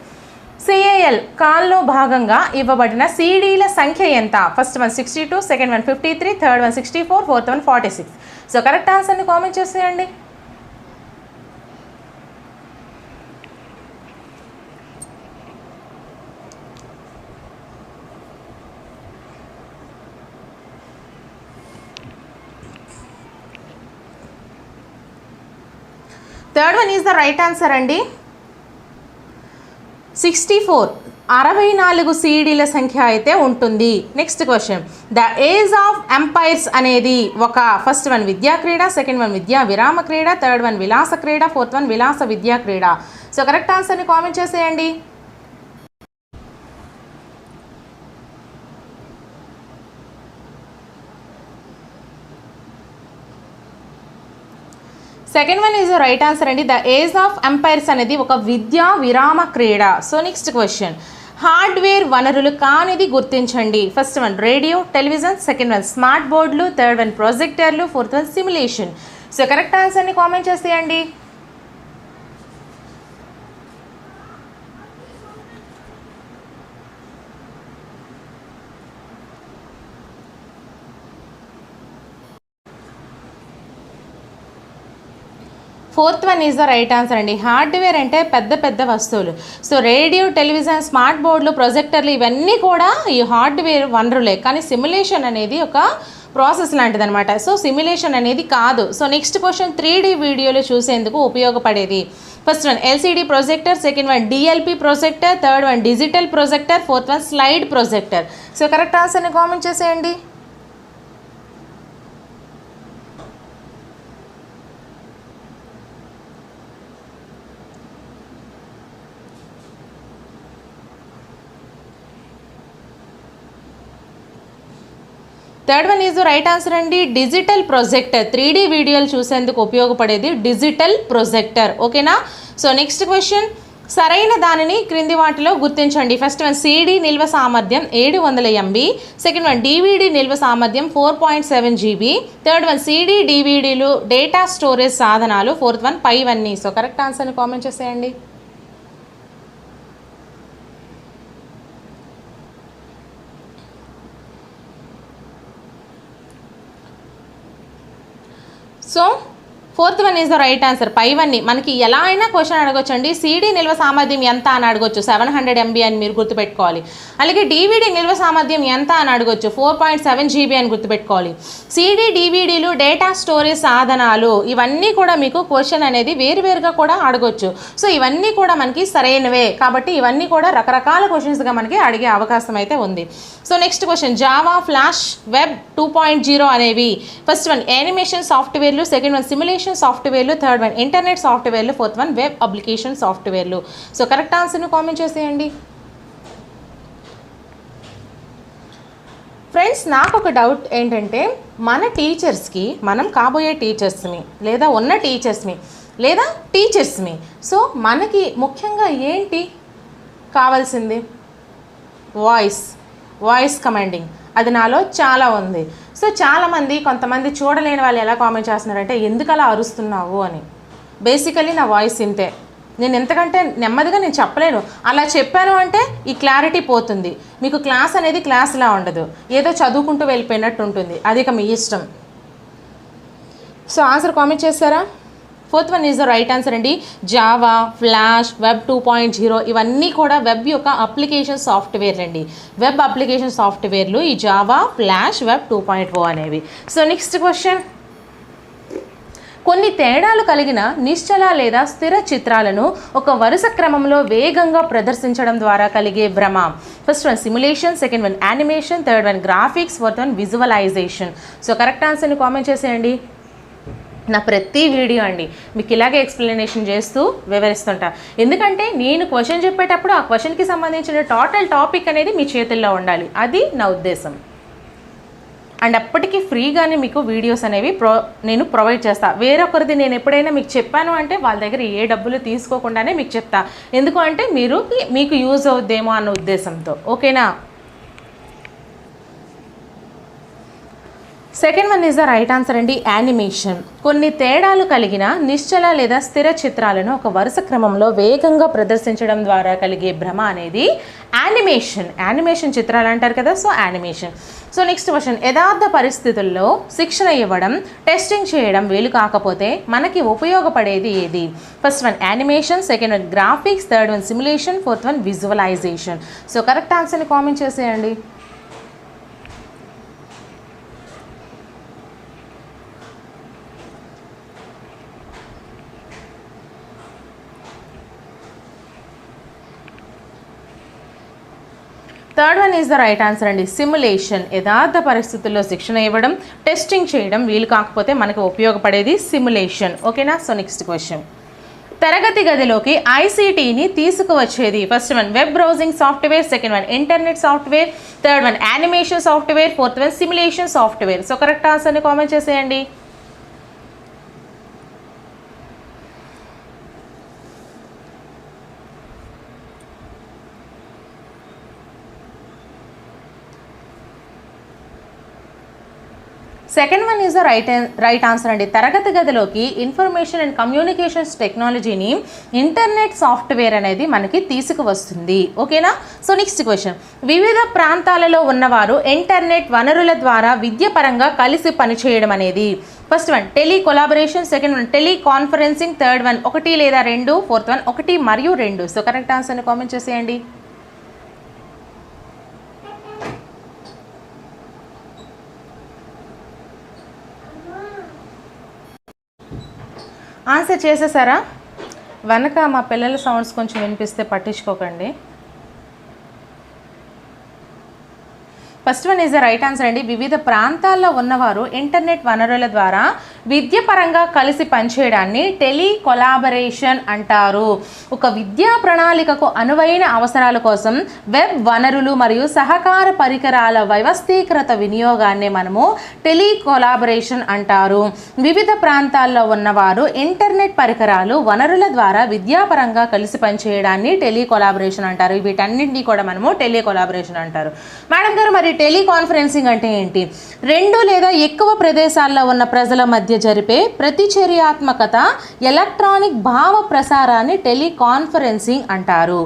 Speaker 1: CAL కాల్లో భాగంగా ఇవ్వబడిన CDల సంఖ్య ఎంత? First one 62, second one 53, third one 64, fourth one 46. So correct ఆన్సర్ని కామెంట్ చేసేయండి. Third one is the right answer అండి. 64 64 CDల సంఖ్య అయితే ఉంటుంది. Next question, the age of empires అనేది ఒక ఫస్ట్ వన్ విద్యా క్రీడ, సెకండ్ వన్ విద్యా విరామ క్రీడ, థర్డ్ వన్ విలాస క్రీడ, ఫోర్త్ వన్ విలాస విద్యా క్రీడ. సో కరెక్ట్ ఆన్సర్ని కామెంట్ చేసేయండి. Second one is the right answer అండి. ద ఏజ్ ఆఫ్ ఎంపైర్స్ అనేది ఒక విద్యా విరామ క్రీడ. సో నెక్స్ట్ క్వశ్చన్, హార్డ్వేర్ వనరులు కానిది గుర్తించండి. First one radio, television, second one smart బోర్డులు, థర్డ్ వన్ ప్రొజెక్టర్లు, fourth one simulation. So correct ఆన్సర్ని కామెంట్ చేసేయండి. Fourth one is the right answer అండి. హార్డ్వేర్ అంటే పెద్ద పెద్ద వస్తువులు. సో రేడియో, టెలివిజన్, స్మార్ట్ బోర్డులు, ప్రొజెక్టర్లు ఇవన్నీ కూడా ఈ హార్డ్వేర్ వనరులే. కానీ సిమ్యులేషన్ అనేది ఒక ప్రాసెస్ లాంటిది అనమాట. సో సిమ్యులేషన్ అనేది కాదు. సో నెక్స్ట్ క్వశ్చన్, 3D వీడియోలు చూసేందుకు ఉపయోగపడేది. First one LCD projector, second one DLP projector, third one digital projector, fourth one slide projector. So correct ఆన్సర్ని కామెంట్ చేసేయండి. Third one is the right answer అండి. Digital projector 3D వీడియోలు చూసేందుకు ఉపయోగపడేది digital projector. ఓకేనా. సో నెక్స్ట్ క్వశ్చన్, సరైన దానిని క్రింది వాటిలో గుర్తించండి. ఫస్ట్ వన్ CD నిల్వ సామర్థ్యం 700 MB, సెకండ్ వన్ DVD నిల్వ సామర్థ్యం 4.7 GB, థర్డ్ వన్ CD DVDలు డేటా స్టోరేజ్ సాధనాలు, ఫోర్త్ వన్ పైవన్నీ. సో కరెక్ట్ ఆన్సర్ని కామెంట్ చేసేయండి. So fourth one is the right answer. పైవన్నీ మనకి ఎలా అయినా క్వశ్చన్ అడగొచ్చండి. CD నిల్వ సామర్థ్యం ఎంత అని అడగొచ్చు, 700 MB అని మీరు గుర్తుపెట్టుకోవాలి. అలాగే DVD నిల్వ సామర్థ్యం ఎంత అని అడగొచ్చు, 4.7 GB అని గుర్తుపెట్టుకోవాలి. CD DVDలు డేటా స్టోరేజ్ సాధనాలు ఇవన్నీ కూడా మీకు క్వశ్చన్ అనేది వేరువేరుగా కూడా అడగొచ్చు. సో ఇవన్నీ కూడా మనకి సరైనవే కాబట్టి ఇవన్నీ కూడా రకరకాల క్వశ్చన్స్గా మనకి అడిగే అవకాశం అయితే ఉంది. So next question, Java, flash, web 2.0 అనేవి ఫస్ట్ వన్ యానిమేషన్ సాఫ్ట్వేర్లు, సెకండ్ వన్ సిమ్యులేషన్ సాఫ్ట్వేర్లు, థర్డ్ వన్ ఇంటర్నెట్ సాఫ్ట్వేర్లు, ఫోర్త్ వన్ వెబ్ అప్లికేషన్ సాఫ్ట్వేర్లు. సో కరెక్ట్ ఆన్సర్ని కామెంట్ చేసేయండి. ఫ్రెండ్స్, నాకు ఒక డౌట్ ఏంటంటే, మన టీచర్స్కి, మనం కాబోయే టీచర్స్ని లేదా ఉన్న టీచర్స్ని లేదా టీచర్స్ని, సో మనకి ముఖ్యంగా ఏంటి కావాల్సింది? Voice commanding. అది నాలో చాలా ఉంది. సో చాలామంది కొంతమంది చూడలేని వాళ్ళు ఎలా కామెంట్ చేస్తున్నారంటే ఎందుకు అలా అరుస్తున్నావు అని. బేసికలీ నా వాయిస్ ఇంతే, నేను ఎంతకంటే నెమ్మదిగా నేను చెప్పలేను. అలా చెప్పాను అంటే ఈ క్లారిటీ పోతుంది, మీకు క్లాస్ అనేది క్లాస్లా ఉండదు, ఏదో చదువుకుంటూ వెళ్ళిపోయినట్టు ఉంటుంది. అది ఇక మీ ఇష్టం. సో ఆన్సర్ కామెంట్ చేస్తారా? Fourth one is the right answer అండి. జావా, ఫ్లాష్, వెబ్ 2.0 ఇవన్నీ కూడా వెబ్ యొక్క అప్లికేషన్ సాఫ్ట్వేర్లు అండి. వెబ్ అప్లికేషన్ సాఫ్ట్వేర్లు ఈ జావా, ఫ్లాష్, వెబ్ 2.0 అనేవి. సో నెక్స్ట్ క్వశ్చన్, కొన్ని తేడాలు కలిగిన నిశ్చల లేదా స్థిర చిత్రాలను ఒక వరుస క్రమంలో వేగంగా ప్రదర్శించడం ద్వారా కలిగే భ్రమ. First one simulation, second one animation, third one graphics, fourth one visualization. So correct ఆన్సర్ని కామెంట్ చేసేయండి. నా ప్రతి వీడియో అండి మీకు ఇలాగే ఎక్స్ప్లెనేషన్ చేస్తూ వివరిస్తుంటా, ఎందుకంటే నేను క్వశ్చన్ చెప్పేటప్పుడు ఆ క్వశ్చన్కి సంబంధించిన టోటల్ టాపిక్ అనేది మీ చేతుల్లో ఉండాలి, అది నా ఉద్దేశం. అండ్ అప్పటికి ఫ్రీగానే మీకు వీడియోస్ అనేవి నేను ప్రొవైడ్ చేస్తాను. వేరొకరిది నేను ఎప్పుడైనా మీకు చెప్పాను అంటే వాళ్ళ దగ్గర ఏ డబ్బులు తీసుకోకుండానే మీకు చెప్తా, ఎందుకు అంటే మీకు యూజ్ అవుద్దేమో అన్న ఉద్దేశంతో. ఓకేనా? Second one is the right answer అండి, యానిమేషన్. కొన్ని తేడాలు కలిగిన నిశ్చల లేదా స్థిర చిత్రాలను ఒక వరుస క్రమంలో వేగంగా ప్రదర్శించడం ద్వారా కలిగే భ్రమ అనేది యానిమేషన్. యానిమేషన్ చిత్రాలు అంటారు కదా, so animation. So next question, యథార్థ పరిస్థితుల్లో శిక్షణ ఇవ్వడం, టెస్టింగ్ చేయడం వీలు కాకపోతే మనకి ఉపయోగపడేది ఏది? First one animation, second one graphics, third one simulation, fourth one visualization. So correct ఆన్సర్ని కామెంట్ చేసేయండి. Third one is the right answer అండి, సిమ్యులేషన్. యథార్థ పరిస్థితుల్లో శిక్షణ ఇవ్వడం, టెస్టింగ్ చేయడం వీలు కాకపోతే మనకు ఉపయోగపడేది సిమ్యులేషన్. ఓకేనా? సో నెక్స్ట్ క్వశ్చన్, తరగతి గదిలోకి ఐసీటీని తీసుకువచ్చేది. First one web browsing software, second one internet software, third one animation software, fourth one simulation software. So correct ఆన్సర్ని కామెంట్ చేసేయండి. Second one is the right answer అండి. తరగతి గదిలోకి ఇన్ఫర్మేషన్ అండ్ కమ్యూనికేషన్స్ టెక్నాలజీని ఇంటర్నెట్ సాఫ్ట్వేర్ అనేది మనకి తీసుకువస్తుంది. ఓకేనా? సో నెక్స్ట్ క్వశ్చన్, వివిధ ప్రాంతాలలో ఉన్నవారు ఇంటర్నెట్ వనరుల ద్వారా విద్యపరంగా కలిసి పనిచేయడం అనేది. First one telecollaboration, second one teleconferencing, third one 1 లేదా 2, ఫోర్త్ వన్ 1 మరియు 2. సో కరెక్ట్ ఆన్సర్ని కామెంట్ చేసేయండి. ఆన్సర్ చేసేసారా? వెనక మా పిల్లల సౌండ్స్ కొంచెం వినిపిస్తే పట్టించుకోకండి. First one is the right answer అండి. వివిధ ప్రాంతాల్లో ఉన్నవారు ఇంటర్నెట్ వనరుల ద్వారా విద్యపరంగా కలిసి పనిచేయడాన్ని టెలి కొలాబరేషన్ అంటారు. ఒక విద్యా ప్రణాళికకు అనువైన అవసరాల కోసం వెబ్ వనరులు మరియు సహకార పరికరాల వ్యవస్థీకృత వినియోగాన్ని మనము టెలి కొలాబరేషన్ అంటారు. వివిధ ప్రాంతాల్లో ఉన్నవారు ఇంటర్నెట్ పరికరాలు వనరుల ద్వారా విద్యాపరంగా కలిసి పనిచేయడాన్ని టెలి కొలాబరేషన్ అంటారు. వీటన్నింటినీ కూడా మనము టెలి కొలాబరేషన్ అంటారు. మేడం గారు, మరి టెలికాన్ఫరెన్సింగ్ అంటే ఏంటి? 2 లేదా ఎక్కువ ప్రదేశాల్లో ఉన్న ప్రజల మధ్య జరిపే ప్రతిచర్యాత్మకత ఎలక్ట్రానిక్ భావ ప్రసారాన్ని టెలికాన్ఫరెన్సింగ్ అంటారు.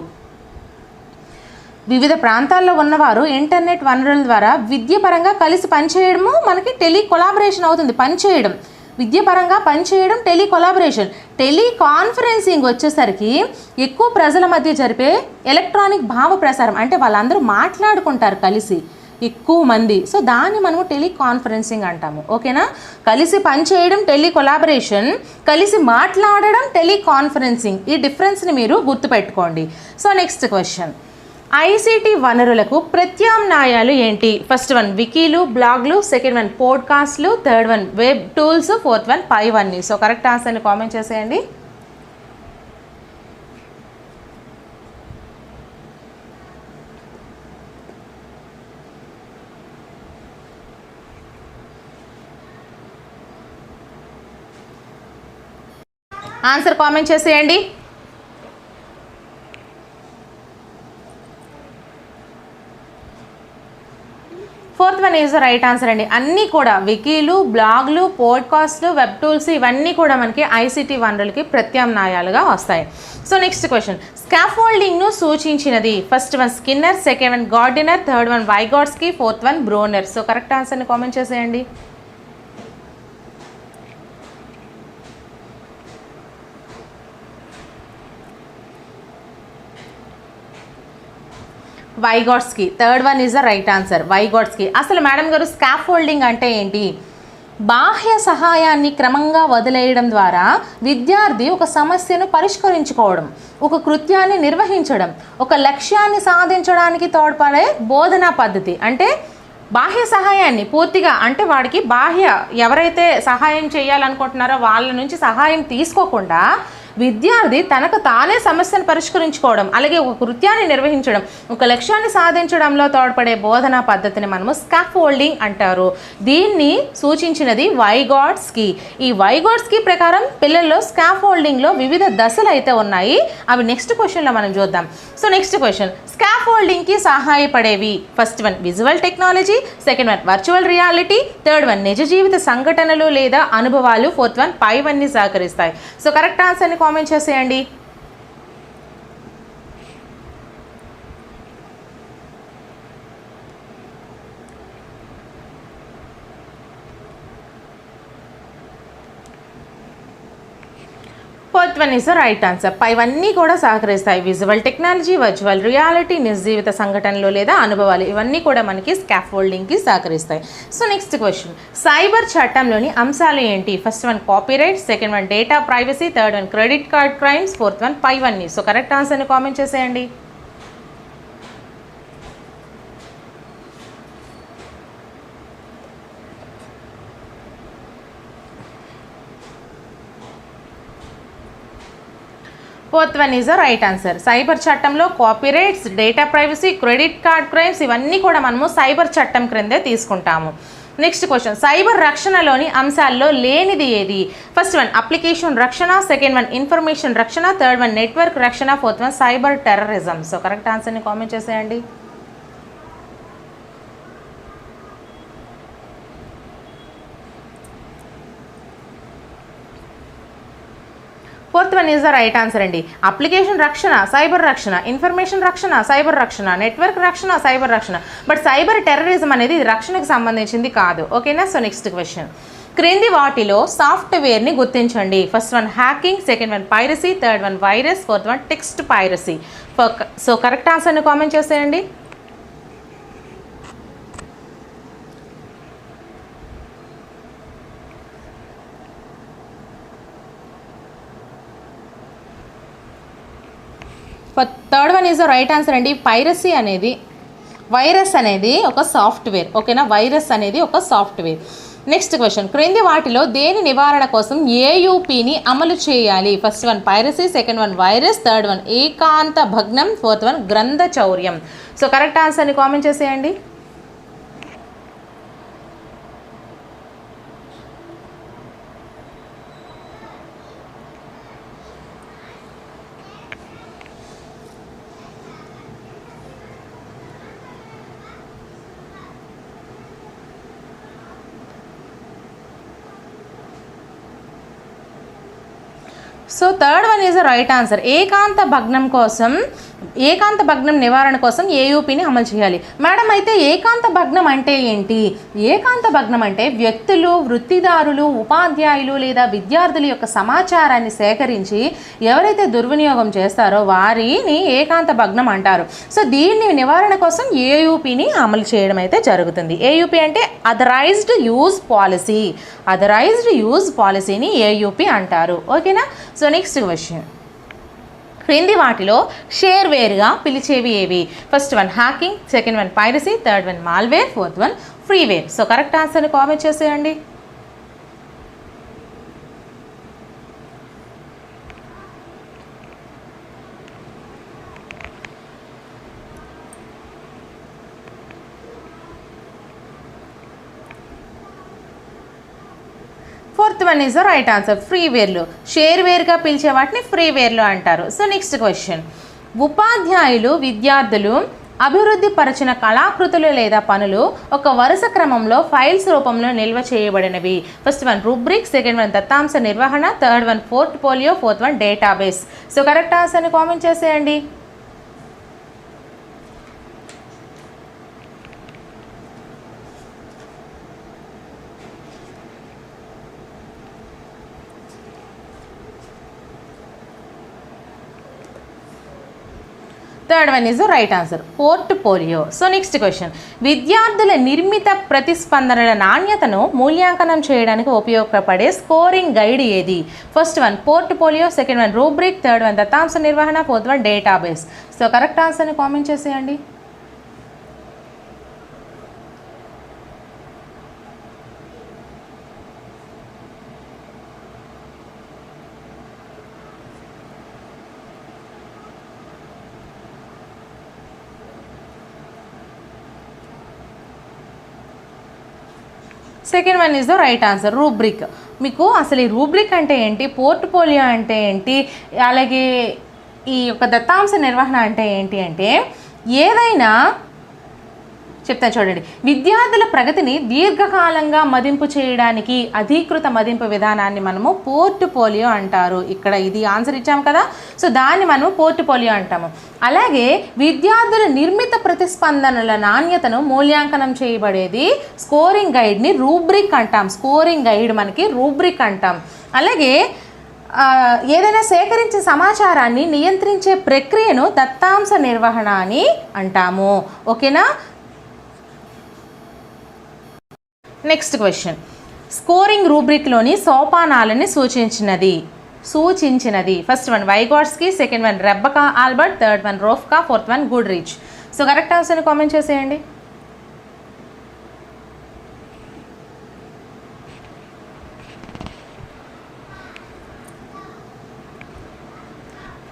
Speaker 1: వివిధ ప్రాంతాల్లో ఉన్నవారు ఇంటర్నెట్ వనరుల ద్వారా విద్యపరంగా కలిసి పనిచేయడము మనకి టెలి కొలాబరేషన్ అవుతుంది. పనిచేయడం, విద్యపరంగా పనిచేయడం టెలి కొలాబరేషన్. టెలికాన్ఫరెన్సింగ్ వచ్చేసరికి ఎక్కువ ప్రజల మధ్య జరిపే ఎలక్ట్రానిక్ భావ ప్రసారం, అంటే వాళ్ళందరూ మాట్లాడుకుంటారు కలిసి ఎక్కువ మంది. సో దాన్ని మనము టెలికాన్ఫరెన్సింగ్ అంటాము. ఓకేనా? కలిసి పనిచేయడం టెలి కొలాబరేషన్, కలిసి మాట్లాడడం టెలికాన్ఫరెన్సింగ్. ఈ డిఫరెన్స్ని మీరు గుర్తుపెట్టుకోండి. సో నెక్స్ట్ క్వశ్చన్, ఐసీటీ వనరులకు ప్రత్యామ్నాయాలు ఏంటి? ఫస్ట్ వన్ వికీలు, బ్లాగ్లు, సెకండ్ వన్ పోడ్కాస్ట్లు, third one web tools, fourth one పైవన్నీ. సో కరెక్ట్ ఆన్సర్ని కామెంట్ చేసేయండి. ఆన్సర్ కామెంట్ చేసేయండి. Fourth one is the right answer అండి. అన్నీ కూడా వికీలు, బ్లాగ్లు, పోడ్కాస్ట్లు, వెబ్ టూల్స్ ఇవన్నీ కూడా మనకి ఐసీటీ వనరులకి ప్రత్యామ్నాయాలుగా వస్తాయి. సో నెక్స్ట్ క్వశ్చన్, స్కాఫోల్డింగ్ను సూచించినది. First one Skinner, second one Gardner, third one Vygotsky, fourth one Bruner. So correct ఆన్సర్ని కామెంట్ చేసేయండి. Vygotsky, third one is the right answer. Vygotsky. అసలు మేడం గారు స్కాఫోల్డింగ్ అంటే ఏంటి? బాహ్య సహాయాన్ని క్రమంగా వదిలేయడం ద్వారా విద్యార్థి ఒక సమస్యను పరిష్కరించుకోవడం, ఒక కృత్యాన్ని నిర్వహించడం, ఒక లక్ష్యాన్ని సాధించడానికి తోడ్పడే బోధనా పద్ధతి. అంటే బాహ్య సహాయాన్ని పూర్తిగా, అంటే వాడికి ఎవరైతే సహాయం చేయాలనుకుంటున్నారో వాళ్ళ నుంచి సహాయం తీసుకోకుండా విద్యార్థి తనకు తానే సమస్యను పరిష్కరించుకోవడం, అలాగే ఒక కృత్యాన్ని నిర్వహించడం, ఒక లక్ష్యాన్ని సాధించడంలో తోడ్పడే బోధనా పద్ధతిని మనము స్కాఫోల్డింగ్ అంటారు. దీన్ని సూచించినది వైగాట్స్కీ. ఈ వైగాట్స్కీ ప్రకారం పిల్లల్లో స్కాఫోల్డింగ్లో వివిధ దశలు అయితే ఉన్నాయి. అవి నెక్స్ట్ క్వశ్చన్లో మనం చూద్దాం. సో నెక్స్ట్ క్వశ్చన్, స్కాఫోల్డింగ్కి సహాయపడేవి. First one visual technology, second one virtual reality, third one నిజ జీవిత సంఘటనలు లేదా అనుభవాలు, ఫోర్త్ వన్ పైవన్నీ సహకరిస్తాయి. సో కరెక్ట్ ఆన్సర్ని కామెంట్ చేసేయండి. Fourth one is the right answer. పైవన్నీ కూడా సహకరిస్తాయి. విజువల్ టెక్నాలజీ, వర్చువల్ రియాలిటీ, నిజ జీవిత సంఘటనలు లేదా అనుభవాలు ఇవన్నీ కూడా మనకి స్కాఫోల్డింగ్కి సహకరిస్తాయి. సో నెక్స్ట్ క్వశ్చన్, సైబర్ చట్టంలోని అంశాలు ఏంటి? First one copyright, second one data privacy, third one credit card crimes, fourth one పైవన్నీ. సో కరెక్ట్ ఆన్సర్ని కామెంట్ చేసేయండి. Fourth one is the right answer. Cyber చట్టంలో copyrights, data privacy, credit card crimes ఇవన్నీ కూడా మనము సైబర్ చట్టం క్రిందే తీసుకుంటాము. Next question, cyber రక్షణలోని అంశాల్లో లేనిది ఏది? ఫస్ట్ వన్ అప్లికేషన్ రక్షణ, సెకండ్ వన్ ఇన్ఫర్మేషన్ రక్షణ, థర్డ్ వన్ నెట్వర్క్ రక్షణ, fourth one cyber terrorism. So correct ఆన్సర్ని కామెంట్ చేసేయండి. Fourth one is the right answer అండి. అప్లికేషన్ రక్షణ, సైబర్ రక్షణ, ఇన్ఫర్మేషన్ రక్షణ, సైబర్ రక్షణ, నెట్వర్క్ రక్షణ, సైబర్ రక్షణ. బట్ సైబర్ టెర్రరిజం అనేది రక్షణకు సంబంధించింది కాదు. ఓకేనా? సో నెక్స్ట్ క్వశ్చన్, క్రింది వాటిలో సాఫ్ట్వేర్ని గుర్తించండి. First one hacking, second one piracy, third one virus, fourth one text piracy. So correct ఆన్సర్ని కామెంట్ చేసేయండి. Third one is the right answer అండి. పైరసీ అనేది, వైరస్ అనేది ఒక సాఫ్ట్వేర్. ఓకేనా? వైరస్ అనేది ఒక సాఫ్ట్వేర్. నెక్స్ట్ క్వశ్చన్, క్రింది వాటిలో దేని నివారణ కోసం ఏయూపీని అమలు చేయాలి? First one piracy, second one virus, third one ఏకాంత భగ్నం, ఫోర్త్ వన్ గ్రంథ చౌర్యం. సో కరెక్ట్ ఆన్సర్ని కామెంట్ చేసేయండి. So third one is the right answer. ఏకాంత భగ్నం నివారణ కోసం ఏయూపీని అమలు చేయాలి. మేడం, అయితే ఏకాంత భగ్నం అంటే ఏంటి? ఏకాంత భగ్నం అంటే వ్యక్తులు, వృత్తిదారులు, ఉపాధ్యాయులు లేదా విద్యార్థుల యొక్క సమాచారాన్ని సేకరించి ఎవరైతే దుర్వినియోగం చేస్తారో వారిని ఏకాంత భగ్నం అంటారు. సో దీన్ని నివారణ కోసం ఏయూపీని అమలు చేయడం అయితే జరుగుతుంది. ఏయూపీ అంటే authorised use policy. Authorised use పాలసీని ఏయూపీ అంటారు. ఓకేనా? సో నెక్స్ట్ క్వశ్చన్, క్రింది వాటిలో షేర్వేర్గా పిలిచేవి ఏవి? First one hacking, second one piracy, third one malware, fourth one freeware. So correct ఆన్సర్ని కామెంట్ చేసేయండి. Fourth one is the right answer. ఫ్రీవేర్లు, షేర్వేర్గా పిలిచే వాటిని ఫ్రీవేర్లు అంటారు. సో నెక్స్ట్ క్వశ్చన్, ఉపాధ్యాయులు విద్యార్థులు అభివృద్ధి పరచిన కళాకృతులు లేదా పనులు ఒక వరుస క్రమంలో ఫైల్స్ రూపంలో నిల్వ చేయబడినవి. First one rubric, second one దత్తాంశ నిర్వహణ, third one portfolio, fourth one database. So correct ఆన్సర్ని కామెంట్ చేసేయండి. Third one is the right answer, portfolio. So next question, విద్యార్థుల నిర్మిత ప్రతిస్పందనల నాణ్యతను మూల్యాంకనం చేయడానికి ఉపయోగపడే స్కోరింగ్ గైడ్ ఏది? First one portfolio, second one rubric, third one దత్తాంశ నిర్వహణ, fourth one database. So correct ఆన్సర్ని కామెంట్ చేసేయండి. Second one is the right answer, rubric. మీకు అసలు ఈ రూబ్రిక్ అంటే ఏంటి, పోర్ట్ఫోలియో అంటే ఏంటి, అలాగే ఈ యొక్క దత్తాంశ నిర్వహణ అంటే ఏంటి అంటే ఏదైనా చెప్తాను చూడండి. విద్యార్థుల ప్రగతిని దీర్ఘకాలంగా మదింపు చేయడానికి అధీకృత మదింపు విధానాన్ని మనము పోర్ట్ఫోలియో అంటారు. ఇక్కడ ఇది ఆన్సర్ ఇచ్చాము కదా, సో దాన్ని మనము పోర్ట్ఫోలియో అంటాము. అలాగే విద్యార్థుల నిర్మిత ప్రతిస్పందనల నాణ్యతను మూల్యాంకనం చేయబడేది స్కోరింగ్ గైడ్ని రూబ్రిక్ అంటాం. స్కోరింగ్ గైడ్ మనకి రూబ్రిక్ అంటాం. అలాగే ఏదైనా సేకరించే సమాచారాన్ని నియంత్రించే ప్రక్రియను దత్తాంశ నిర్వహణ అని అంటాము. ఓకేనా? నెక్స్ట్ క్వశ్చన్, స్కోరింగ్ రూబ్రిక్లోని సోపానాలని సూచించినది. First one Vygotsky, second one Rebecca Albert, third one రోఫ్కా, fourth one Goodrich. So correct ఆన్సర్ని కామెంట్ చేసేయండి.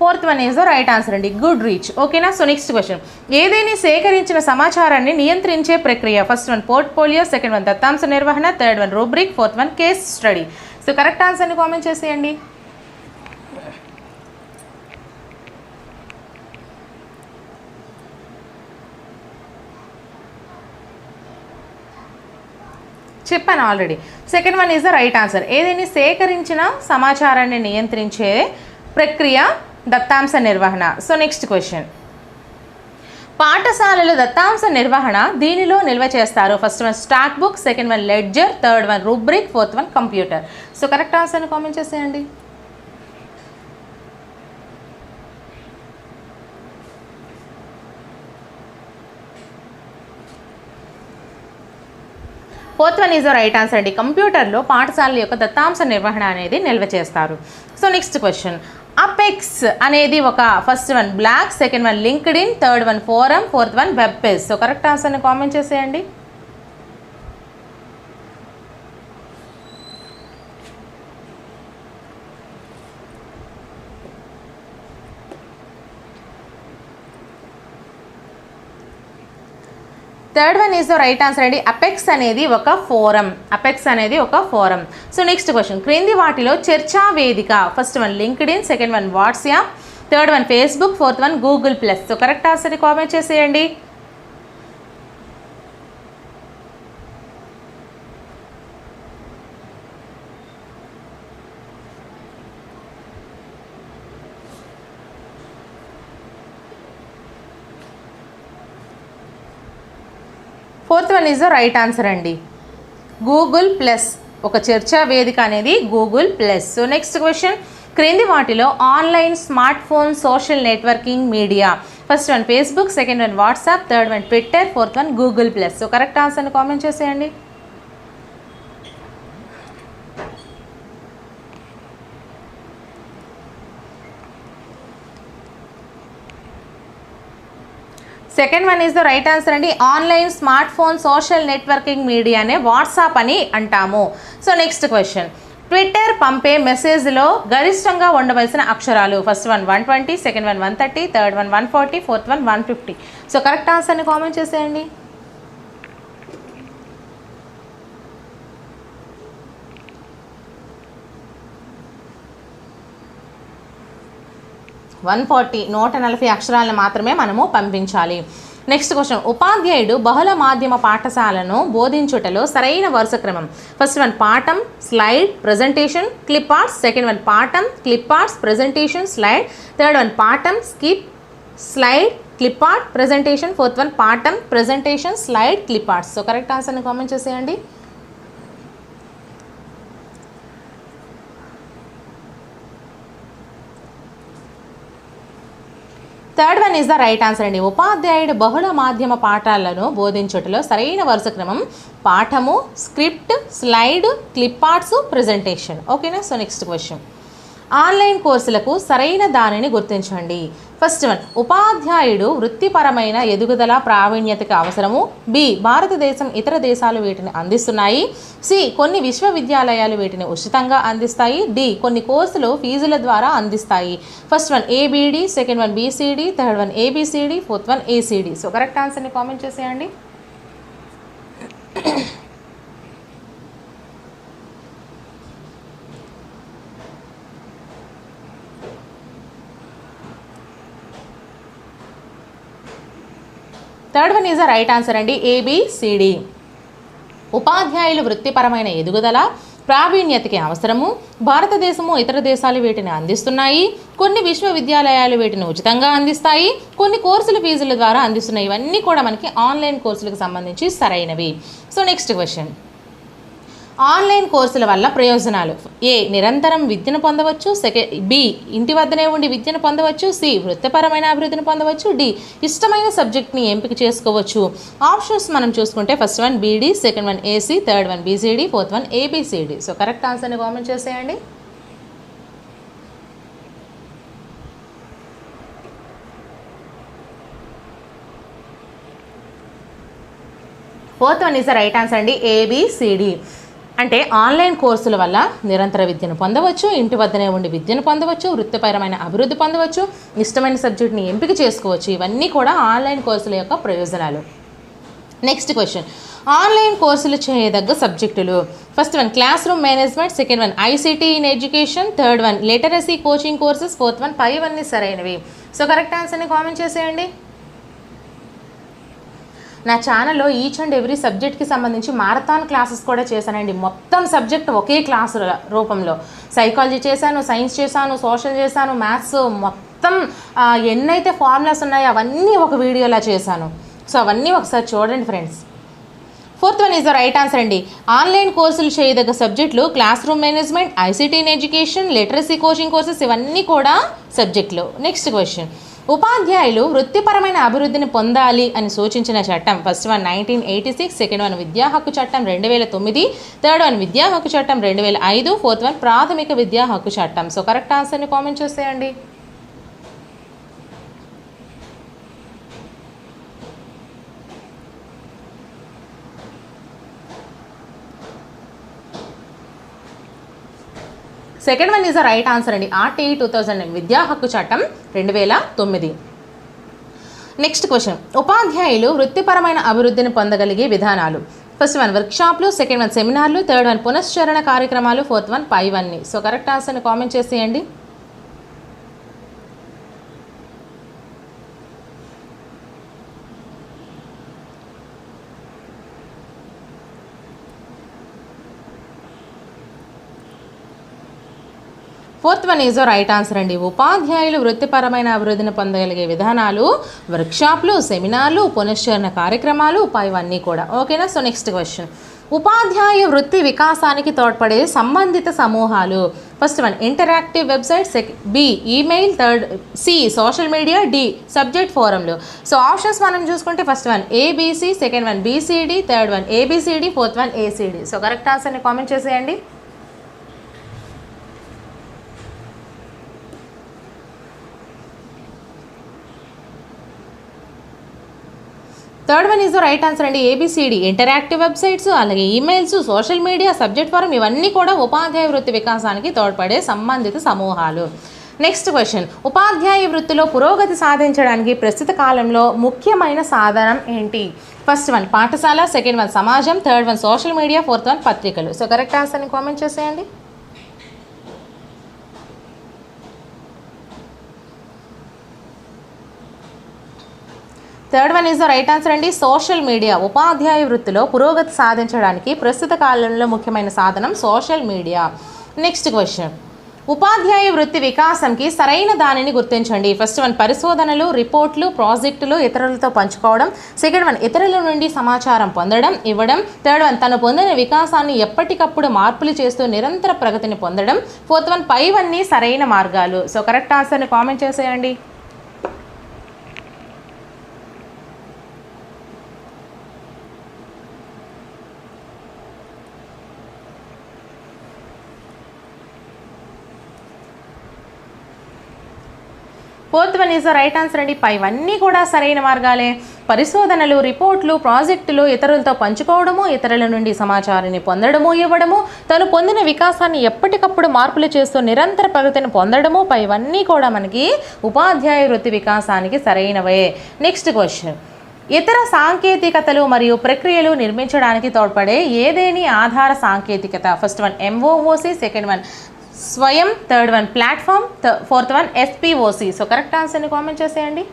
Speaker 1: Fourth one is the right answer అండి, గుడ్రిచ్. ఓకేనా? సో నెక్స్ట్ క్వశ్చన్, ఏదైనా సేకరించిన సమాచారాన్ని నియంత్రించే ప్రక్రియ? First one portfolio, second one దత్తాంశ నిర్వహణ, third one rubric, fourth one case study. So correct ఆన్సర్ని కామెంట్ చేసేయండి. చెప్పాను already. Second one is the right answer. ఏదైనా సేకరించిన సమాచారాన్ని నియంత్రించే ప్రక్రియ దత్తాంశ నిర్వహణ. సో నెక్స్ట్ క్వశ్చన్, పాఠశాలలో దత్తాంశ నిర్వహణ దీనిలో నిల్వ చేస్తారు? First one stock book, second one ledger, third one rubric, fourth one computer. So correct ఆన్సర్ని కామెంట్ చేసేయండి. Fourth one is the right answer అండి, కంప్యూటర్లో పాఠశాలల యొక్క దత్తాంశ నిర్వహణ అనేది నిల్వ చేస్తారు. సో నెక్స్ట్ క్వశ్చన్, అపెక్స్ అనేది ఒక first one blog, second one LinkedIn, third one forum, fourth one web page. So correct ఆన్సర్ని కామెంట్ చేసేయండి. Third one is the right answer అండి, అపెక్స్ అనేది ఒక ఫోరం. సో నెక్స్ట్ క్వశ్చన్, క్రింది వాటిలో చర్చా వేదిక? First one linked in, second one WhatsApp, third one Facebook, fourth one Google plus. So correct ఆన్సర్ని కామెంట్ చేసేయండి. Fourth one is the right answer అండి, గూగుల్ ప్లస్. ఒక చర్చా వేదిక అనేది Google plus. So next question, క్రింది వాటిలో online, smart phone, social networking media? First one Facebook, second one WhatsApp, third one Twitter, fourth one Google plus. So correct ఆన్సర్ని comment చేసేయండి. Second one is the right answer అండి, online, smart phone, social networking మీడియానే WhatsApp అని అంటాము. So next question, Twitter పంపే మెసేజ్లో గరిష్టంగా ఉండవలసిన అక్షరాలు? First one 120, second one 130, third one 140, fourth one 150. So correct ఆన్సర్ని కామెంట్ చేసేయండి. 140 140 అక్షరాలను మాత్రమే మనము పంపించాలి. నెక్స్ట్ క్వశ్చన్, ఉపాధ్యాయుడు బహుళ మాధ్యమ పాఠశాలను బోధించుటలో సరైన వరుస క్రమం. ఫస్ట్ వన్ పాఠం, slide, presentation, clip arts. Second one పాఠం, clip arts, presentation, slide. Third one పాఠం, skip, slide, clip art, presentation. Fourth one పాఠం, presentation, slide, clip arts. So correct ఆన్సర్ని కామెంట్ చేసేయండి. Third one is the right answer అండి. ఉపాధ్యాయుడు బహుళ మాధ్యమ పాఠాలను బోధించుటలో సరైన వరుస క్రమం పాఠము, script, slide, clip arts, presentation. ఓకేనా. సో నెక్స్ట్ క్వశ్చన్, ఆన్లైన్ కోర్సులకు సరైన దానిని గుర్తించండి. ఫస్ట్ వన్, ఉపాధ్యాయుడు వృత్తిపరమైన ఎదుగుదల ప్రావీణ్యతకి అవసరము. బి, భారతదేశం ఇతర దేశాలు వీటిని అందిస్తున్నాయి. సి, కొన్ని విశ్వవిద్యాలయాలు వీటిని ఉచితంగా అందిస్తాయి. డి, కొన్ని కోర్సులు ఫీజుల ద్వారా అందిస్తాయి. First one ABD, second one BCD, third one ABCD, fourth one ACD. So correct ఆన్సర్ని కామెంట్ చేసేయండి. Third one is the right answer అండి, ఏబిసిడి. ఉపాధ్యాయులు వృత్తిపరమైన ఎదుగుదల ప్రావీణ్యతకి అవసరము. భారతదేశము ఇతర దేశాలు వీటిని అందిస్తున్నాయి. కొన్ని విశ్వవిద్యాలయాలు వీటిని ఉచితంగా అందిస్తాయి. కొన్ని కోర్సుల ఫీజుల ద్వారా అందిస్తున్నాయి. ఇవన్నీ కూడా మనకి ఆన్లైన్ కోర్సులకు సంబంధించి సరైనవి. సో నెక్స్ట్ క్వశ్చన్, ఆన్లైన్ కోర్సుల వల్ల ప్రయోజనాలు. ఏ, నిరంతరం విద్యను పొందవచ్చు. బి, ఇంటి వద్దనే ఉండి విద్యను పొందవచ్చు. సి, వృత్తిపరమైన అభివృద్ధిని పొందవచ్చు. డి, ఇష్టమైన సబ్జెక్ట్ని ఎంపిక చేసుకోవచ్చు. ఆప్షన్స్ మనం చూసుకుంటే first one BD, second one AC, third one BCD, fourth one ABCD. So correct ఆన్సర్ని కామెంట్ చేసేయండి. Fourth one is the right answer అండి, ఏబిసిడి. అంటే ఆన్లైన్ కోర్సుల వల్ల నిరంతర విద్యను పొందవచ్చు, ఇంటి వద్దనే ఉండి విద్యను పొందవచ్చు, వృత్తిపరమైన అభివృద్ధి పొందవచ్చు, ఇష్టమైన సబ్జెక్ట్ని ఎంపిక చేసుకోవచ్చు. ఇవన్నీ కూడా ఆన్లైన్ కోర్సుల యొక్క ప్రయోజనాలు. నెక్స్ట్ క్వశ్చన్, ఆన్లైన్ కోర్సులు చేయదగ్గ సబ్జెక్టులు. First one class room management, second one ICT in education, third one literacy coaching courses, fourth one పైవన్నీ సరైనవి. సో కరెక్ట్ ఆన్సర్ని కామెంట్ చేసేయండి. నా ఛానల్లో ఈచ్ అండ్ ఎవ్రీ సబ్జెక్ట్కి సంబంధించి మారథాన్ క్లాసెస్ కూడా చేశానండి. మొత్తం సబ్జెక్ట్ ఒకే క్లాసు రూపంలో సైకాలజీ చేశాను, సైన్స్ చేశాను, సోషల్ చేశాను, మ్యాథ్స్, మొత్తం ఎన్నైతే ఫార్ములాస్ ఉన్నాయో అవన్నీ ఒక వీడియోలా చేశాను. సో అవన్నీ ఒకసారి చూడండి friends. Fourth one is the right answer అండి. ఆన్లైన్ కోర్సులు చేయదగ్గ సబ్జెక్టులు class room management, ICT in education, literacy coaching courses, ఇవన్నీ కూడా సబ్జెక్టులు. నెక్స్ట్ క్వశ్చన్, ఉపాధ్యాయులు వృత్తిపరమైన అభివృద్ధిని పొందాలి అని సూచించిన చట్టం. ఫస్ట్ వన్ 1986, సెకండ్ వన్ విద్యా హక్కు చట్టం 2009, థర్డ్ వన్ విద్యా హక్కు చట్టం 2005, ఫోర్త్ వన్ ప్రాథమిక విద్యా హక్కు చట్టం. సో కరెక్ట్ ఆన్సర్ని కామెంట్ చేసేయండి. Second one is the right answer అండి, ఆర్టీఈ 2000 విద్యా హక్కు చట్టం 2009. నెక్స్ట్ క్వశ్చన్, ఉపాధ్యాయులు వృత్తిపరమైన అభివృద్ధిని పొందగలిగే విధానాలు. ఫస్ట్ వన్ వర్క్షాప్లు, సెకండ్ వన్ సెమినార్లు, థర్డ్ వన్ పునశ్చరణ కార్యక్రమాలు, ఫోర్త్ వన్ పైవన్నీ. సో కరెక్ట్ ఆన్సర్ని కామెంట్ చేసేయండి. Fourth one is right answer అండి. ఉపాధ్యాయులు వృత్తిపరమైన అభివృద్ధిని పొందగలిగే విధానాలు వర్క్షాప్లు, సెమినార్లు, పునశ్చరణ కార్యక్రమాలు, పైవన్నీ కూడా. ఓకేనా. సో నెక్స్ట్ క్వశ్చన్, ఉపాధ్యాయ వృత్తి వికాసానికి తోడ్పడే సంబంధిత సమూహాలు. First one interactive website, B email, third C social media, D subject ఫోరంలు. సో ఆప్షన్స్ మనం చూసుకుంటే first one ABC, second one BCD, third one ABCD, fourth one ACD. So correct ఆన్సర్ని comment చేసేయండి. Third one is the right answer అండి, ABCD. Interactive websites, అలాగే emails, social media, subject forum, ఇవన్నీ కూడా ఉపాధ్యాయ వృత్తి వికాసానికి తోడ్పడే సంబంధిత సమూహాలు. నెక్స్ట్ క్వశ్చన్, ఉపాధ్యాయ వృత్తిలో పురోగతి సాధించడానికి ప్రస్తుత కాలంలో ముఖ్యమైన సాధనం ఏంటి? ఫస్ట్ వన్ పాఠశాల, సెకండ్ వన్ సమాజం, third one social media, fourth one పత్రికలు. సో కరెక్ట్ ఆన్సర్ని కామెంట్ చేసేయండి. Third one is the right answer అండి. సోషల్ మీడియా ఉపాధ్యాయ వృత్తిలో పురోగతి సాధించడానికి ప్రస్తుత కాలంలో ముఖ్యమైన సాధనం సోషల్ మీడియా. నెక్స్ట్ క్వశ్చన్, ఉపాధ్యాయ వృత్తి వికాసంకి సరైన దానిని గుర్తించండి. ఫస్ట్ వన్ పరిశోధనలు, రిపోర్ట్లు, ప్రాజెక్టులు ఇతరులతో పంచుకోవడం. సెకండ్ వన్ ఇతరుల నుండి సమాచారం పొందడం, ఇవ్వడం. థర్డ్ వన్ తను పొందిన వికాసాన్ని ఎప్పటికప్పుడు మార్పులు చేస్తూ నిరంతర ప్రగతిని పొందడం. ఫోర్త్ వన్ పైవన్నీ సరైన మార్గాలు. సో కరెక్ట్ ఆన్సర్ని కామెంట్ చేసేయండి. Fourth one is the right answer అండి. పైవన్నీ కూడా సరైన మార్గాలే. పరిశోధనలు, రిపోర్ట్లు, ప్రాజెక్టులు ఇతరులతో పంచుకోవడము, ఇతరుల నుండి సమాచారాన్ని పొందడము, ఇవ్వడము, తను పొందిన వికాసాన్ని ఎప్పటికప్పుడు మార్పులు చేస్తూ నిరంతర ప్రగతిని పొందడము, పైవన్నీ కూడా మనకి ఉపాధ్యాయ వృత్తి వికాసానికి సరైనవే. నెక్స్ట్ క్వశ్చన్, ఇతర సాంకేతికతలు మరియు ప్రక్రియలు నిర్మించడానికి తోడ్పడే ఏదేని ఆధార సాంకేతికత. First one MOOC, second one Swayam, third one platform, fourth one SPOC. So correct ఆన్సర్ని కామెంట్ చేసేయండి.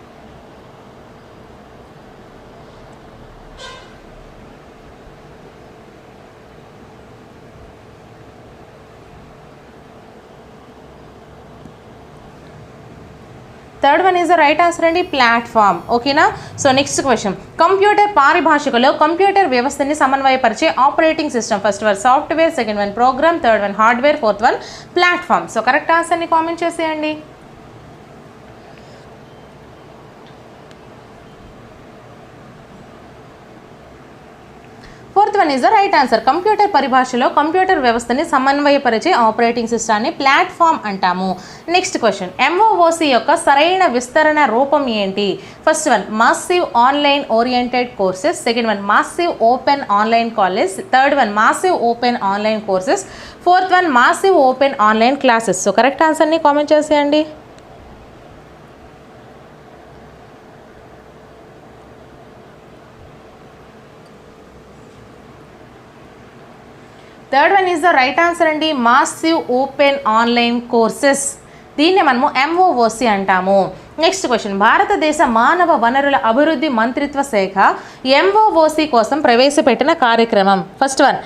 Speaker 1: Third one is the right answer అండి, ప్లాట్ఫామ్. ఓకేనా. సో నెక్స్ట్ క్వశ్చన్, కంప్యూటర్ పారిభాషికలో కంప్యూటర్ వ్యవస్థని సమన్వయపరిచే operating system. First one software, second one program, third one hardware, fourth one platform. So correct ఆన్సర్ని comment చేసేయండి. Fourth one is the right answer. Computer పరిభాషలో computer వ్యవస్థని సమన్వయపరిచే operating సిస్టాన్ని platform అంటాము. Next question, MOOC యొక్క సరైన విస్తరణ రూపం ఏంటి? First one massive online oriented courses, second one massive open online college, third one massive open online courses, fourth one massive open online classes. So correct ఆన్సర్ని comment చేసేయండి. Third one is the right answer అండి, massive open online courses. దీన్ని మనము MOOC అంటాము. Next question, భారతదేశ మానవ వనరుల అభివృద్ధి మంత్రిత్వ శాఖ ఎంఓఓసి కోసం ప్రవేశపెట్టిన కార్యక్రమం. First one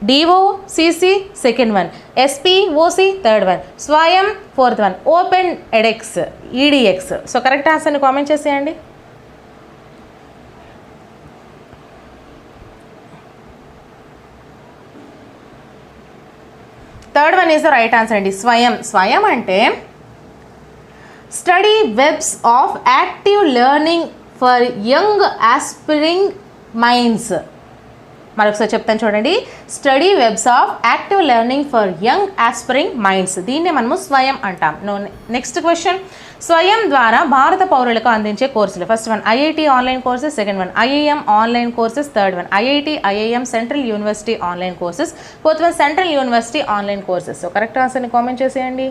Speaker 1: DOCC, second one SPOC, third one Swayam, fourth one open edX EDX. So correct ఆన్సర్ని కామెంట్ చేసేయండి. Third one is the right answer అండి, స్వయం. స్వయం అంటే study webs of active learning for young aspiring minds. మరొకసారి చెప్తాను చూడండి, study webs of active learning for young aspiring minds. దీన్నే మనము స్వయం అంటాం. నెక్స్ట్ క్వశ్చన్, స్వయం ద్వారా భారత పౌరులకు అందించే కోర్సులు. First one IIT online courses, second one IIM online courses, third one IIT IIM central university online courses, fourth one central university online courses. So correct ఆన్సర్ని కామెంట్ చేసేయండి.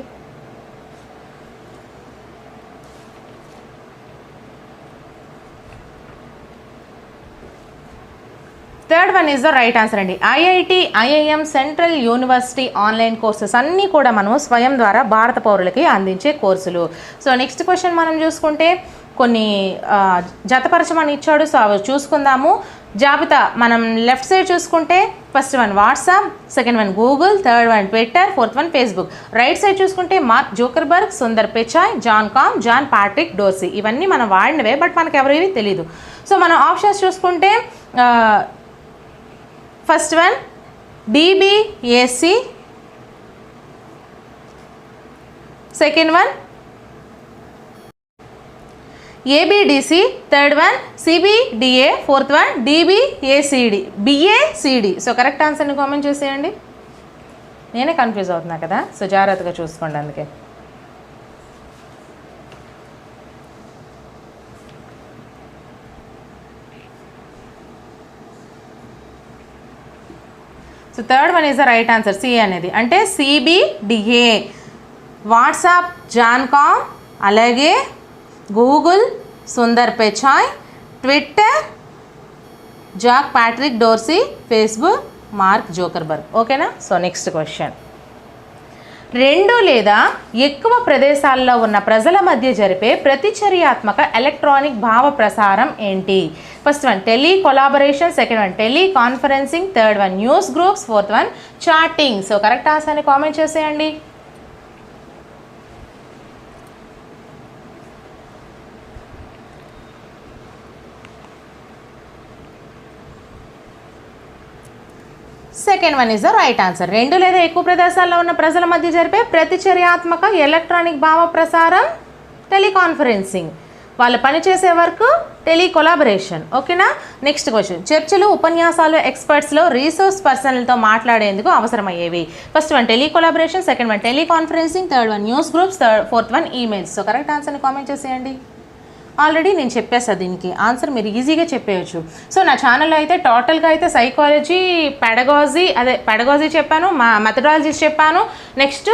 Speaker 1: Third one is the right answer అండి, IIT IIM central university online courses అన్నీ కూడా మనం స్వయం ద్వారా భారత పౌరులకి అందించే కోర్సులు. సో నెక్స్ట్ క్వశ్చన్ మనం చూసుకుంటే కొన్ని జతపరచమని ఇచ్చాడు. సో అవి చూసుకుందాము. జాబితా మనం లెఫ్ట్ సైడ్ చూసుకుంటే first one WhatsApp, second one Google, third one Twitter, fourth one Facebook. Right side చూసుకుంటే Mark Zuckerberg, Sundar Pichai, Jan Koum, John Patrick Dorsey. ఇవన్నీ మనం వాడినవే, బట్ మనకు ఎవరివి తెలీదు. సో మనం ఆప్షన్స్ చూసుకుంటే first one DBAC, second one ABDC, third one CBDA, fourth one DBACD BACD. So correct ఆన్సర్ని comment చేసేయండి. నేనే కన్ఫ్యూజ్ అవుతున్నా కదా, సో జాగ్రత్తగా చూసుకోండి. అందుకే so third one is the right answer, C అనేది అంటే సిబిడిఏ. వాట్సాప్ జాన్ కామ్, అలాగే Google Sundar Pichai, Twitter Jack Patrick Dorsey, Facebook Mark Zuckerberg. ఓకేనా. సో నెక్స్ట్ క్వశ్చన్, రెండు లేదా ఎక్కువ ప్రదేశాల్లో ఉన్న ప్రజల మధ్య జరిపే ప్రతిచర్యాత్మక ఎలక్ట్రానిక్ భావ ప్రసారం ఏంటి? First one telecollaboration, second one teleconferencing, third one news groups, fourth one chatting. So correct ఆన్సర్ని కామెంట్ చేసేయండి. Second one is the right answer. రెండు లేదా ఎక్కువ ప్రదేశాల్లో ఉన్న ప్రజల మధ్య జరిపే ప్రతిచర్యాత్మక ఎలక్ట్రానిక్ భావ ప్రసారం టెలికాన్ఫరెన్సింగ్. వాళ్ళు పనిచేసే వర్క్ టెలికొలాబరేషన్. ఓకేనా? Next question. చర్చలు, ఉపన్యాసాలు, ఎక్స్పర్ట్స్లో రీసోర్స్ పర్సన్లతో మాట్లాడేందుకు అవసరమయ్యేవి. First one telecollaboration, second one teleconferencing, third one news groups, fourth one emails. So correct ఆన్సర్ని కామెంట్ చేసేయండి. ఆల్రెడీ నేను చెప్పేసా దీనికి ఆన్సర్, మీరు ఈజీగా చెప్పేయచ్చు. సో నా ఛానల్లో అయితే టోటల్గా అయితే సైకాలజీ, పెడగాజీ చెప్పాను, మెథడాలజీస్ చెప్పాను, నెక్స్ట్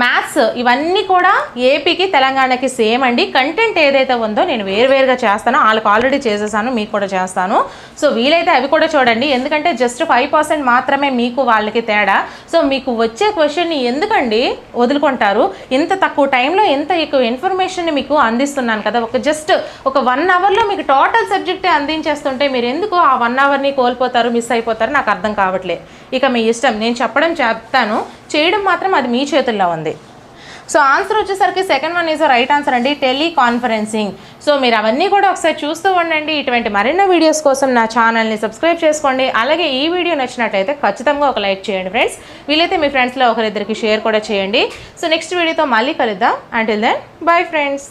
Speaker 1: మ్యాథ్స్, ఇవన్నీ కూడా ఏపీకి తెలంగాణకి సేమ్ అండి. కంటెంట్ ఏదైతే ఉందో నేను వేరువేరుగా చేస్తానో, వాళ్ళకి ఆల్రెడీ చేసేసాను, మీకు కూడా చేస్తాను. సో వీలైతే అవి కూడా చూడండి, ఎందుకంటే జస్ట్ 5% మాత్రమే మీకు వాళ్ళకి తేడా. సో మీకు వచ్చే క్వశ్చన్ని ఎందుకండి వదులుకుంటారు? ఇంత తక్కువ టైంలో ఇంత ఎక్కువ ఇన్ఫర్మేషన్ని మీకు అందిస్తున్నాను కదా, ఒక 1 అవర్లో మీకు టోటల్ సబ్జెక్టే అందించేస్తుంటే మీరు ఎందుకు ఆ 1 అవర్ని కోల్పోతారు, మిస్ అయిపోతారు? నాకు అర్థం కావట్లే. ఇక మీ ఇష్టం, నేను చెప్తాను, చేయడం మాత్రం అది మీ చేతుల్లో ఉంది. సో ఆన్సర్ వచ్చేసరికి second one is right answer అండి, టెలికాన్ఫరెన్సింగ్. సో మీరు అవన్నీ కూడా ఒకసారి చూస్తూ ఉండండి. ఇటువంటి మరిన్ని వీడియోస్ కోసం నా ఛానల్ని సబ్స్క్రైబ్ చేసుకోండి. అలాగే ఈ వీడియో నచ్చినట్లయితే ఖచ్చితంగా ఒక లైక్ చేయండి ఫ్రెండ్స్. వీలైతే మీ ఫ్రెండ్స్లో ఒకరిద్దరికి షేర్ కూడా చేయండి. సో నెక్స్ట్ వీడియోతో మళ్ళీ కలుద్దాం. Until then bye friends.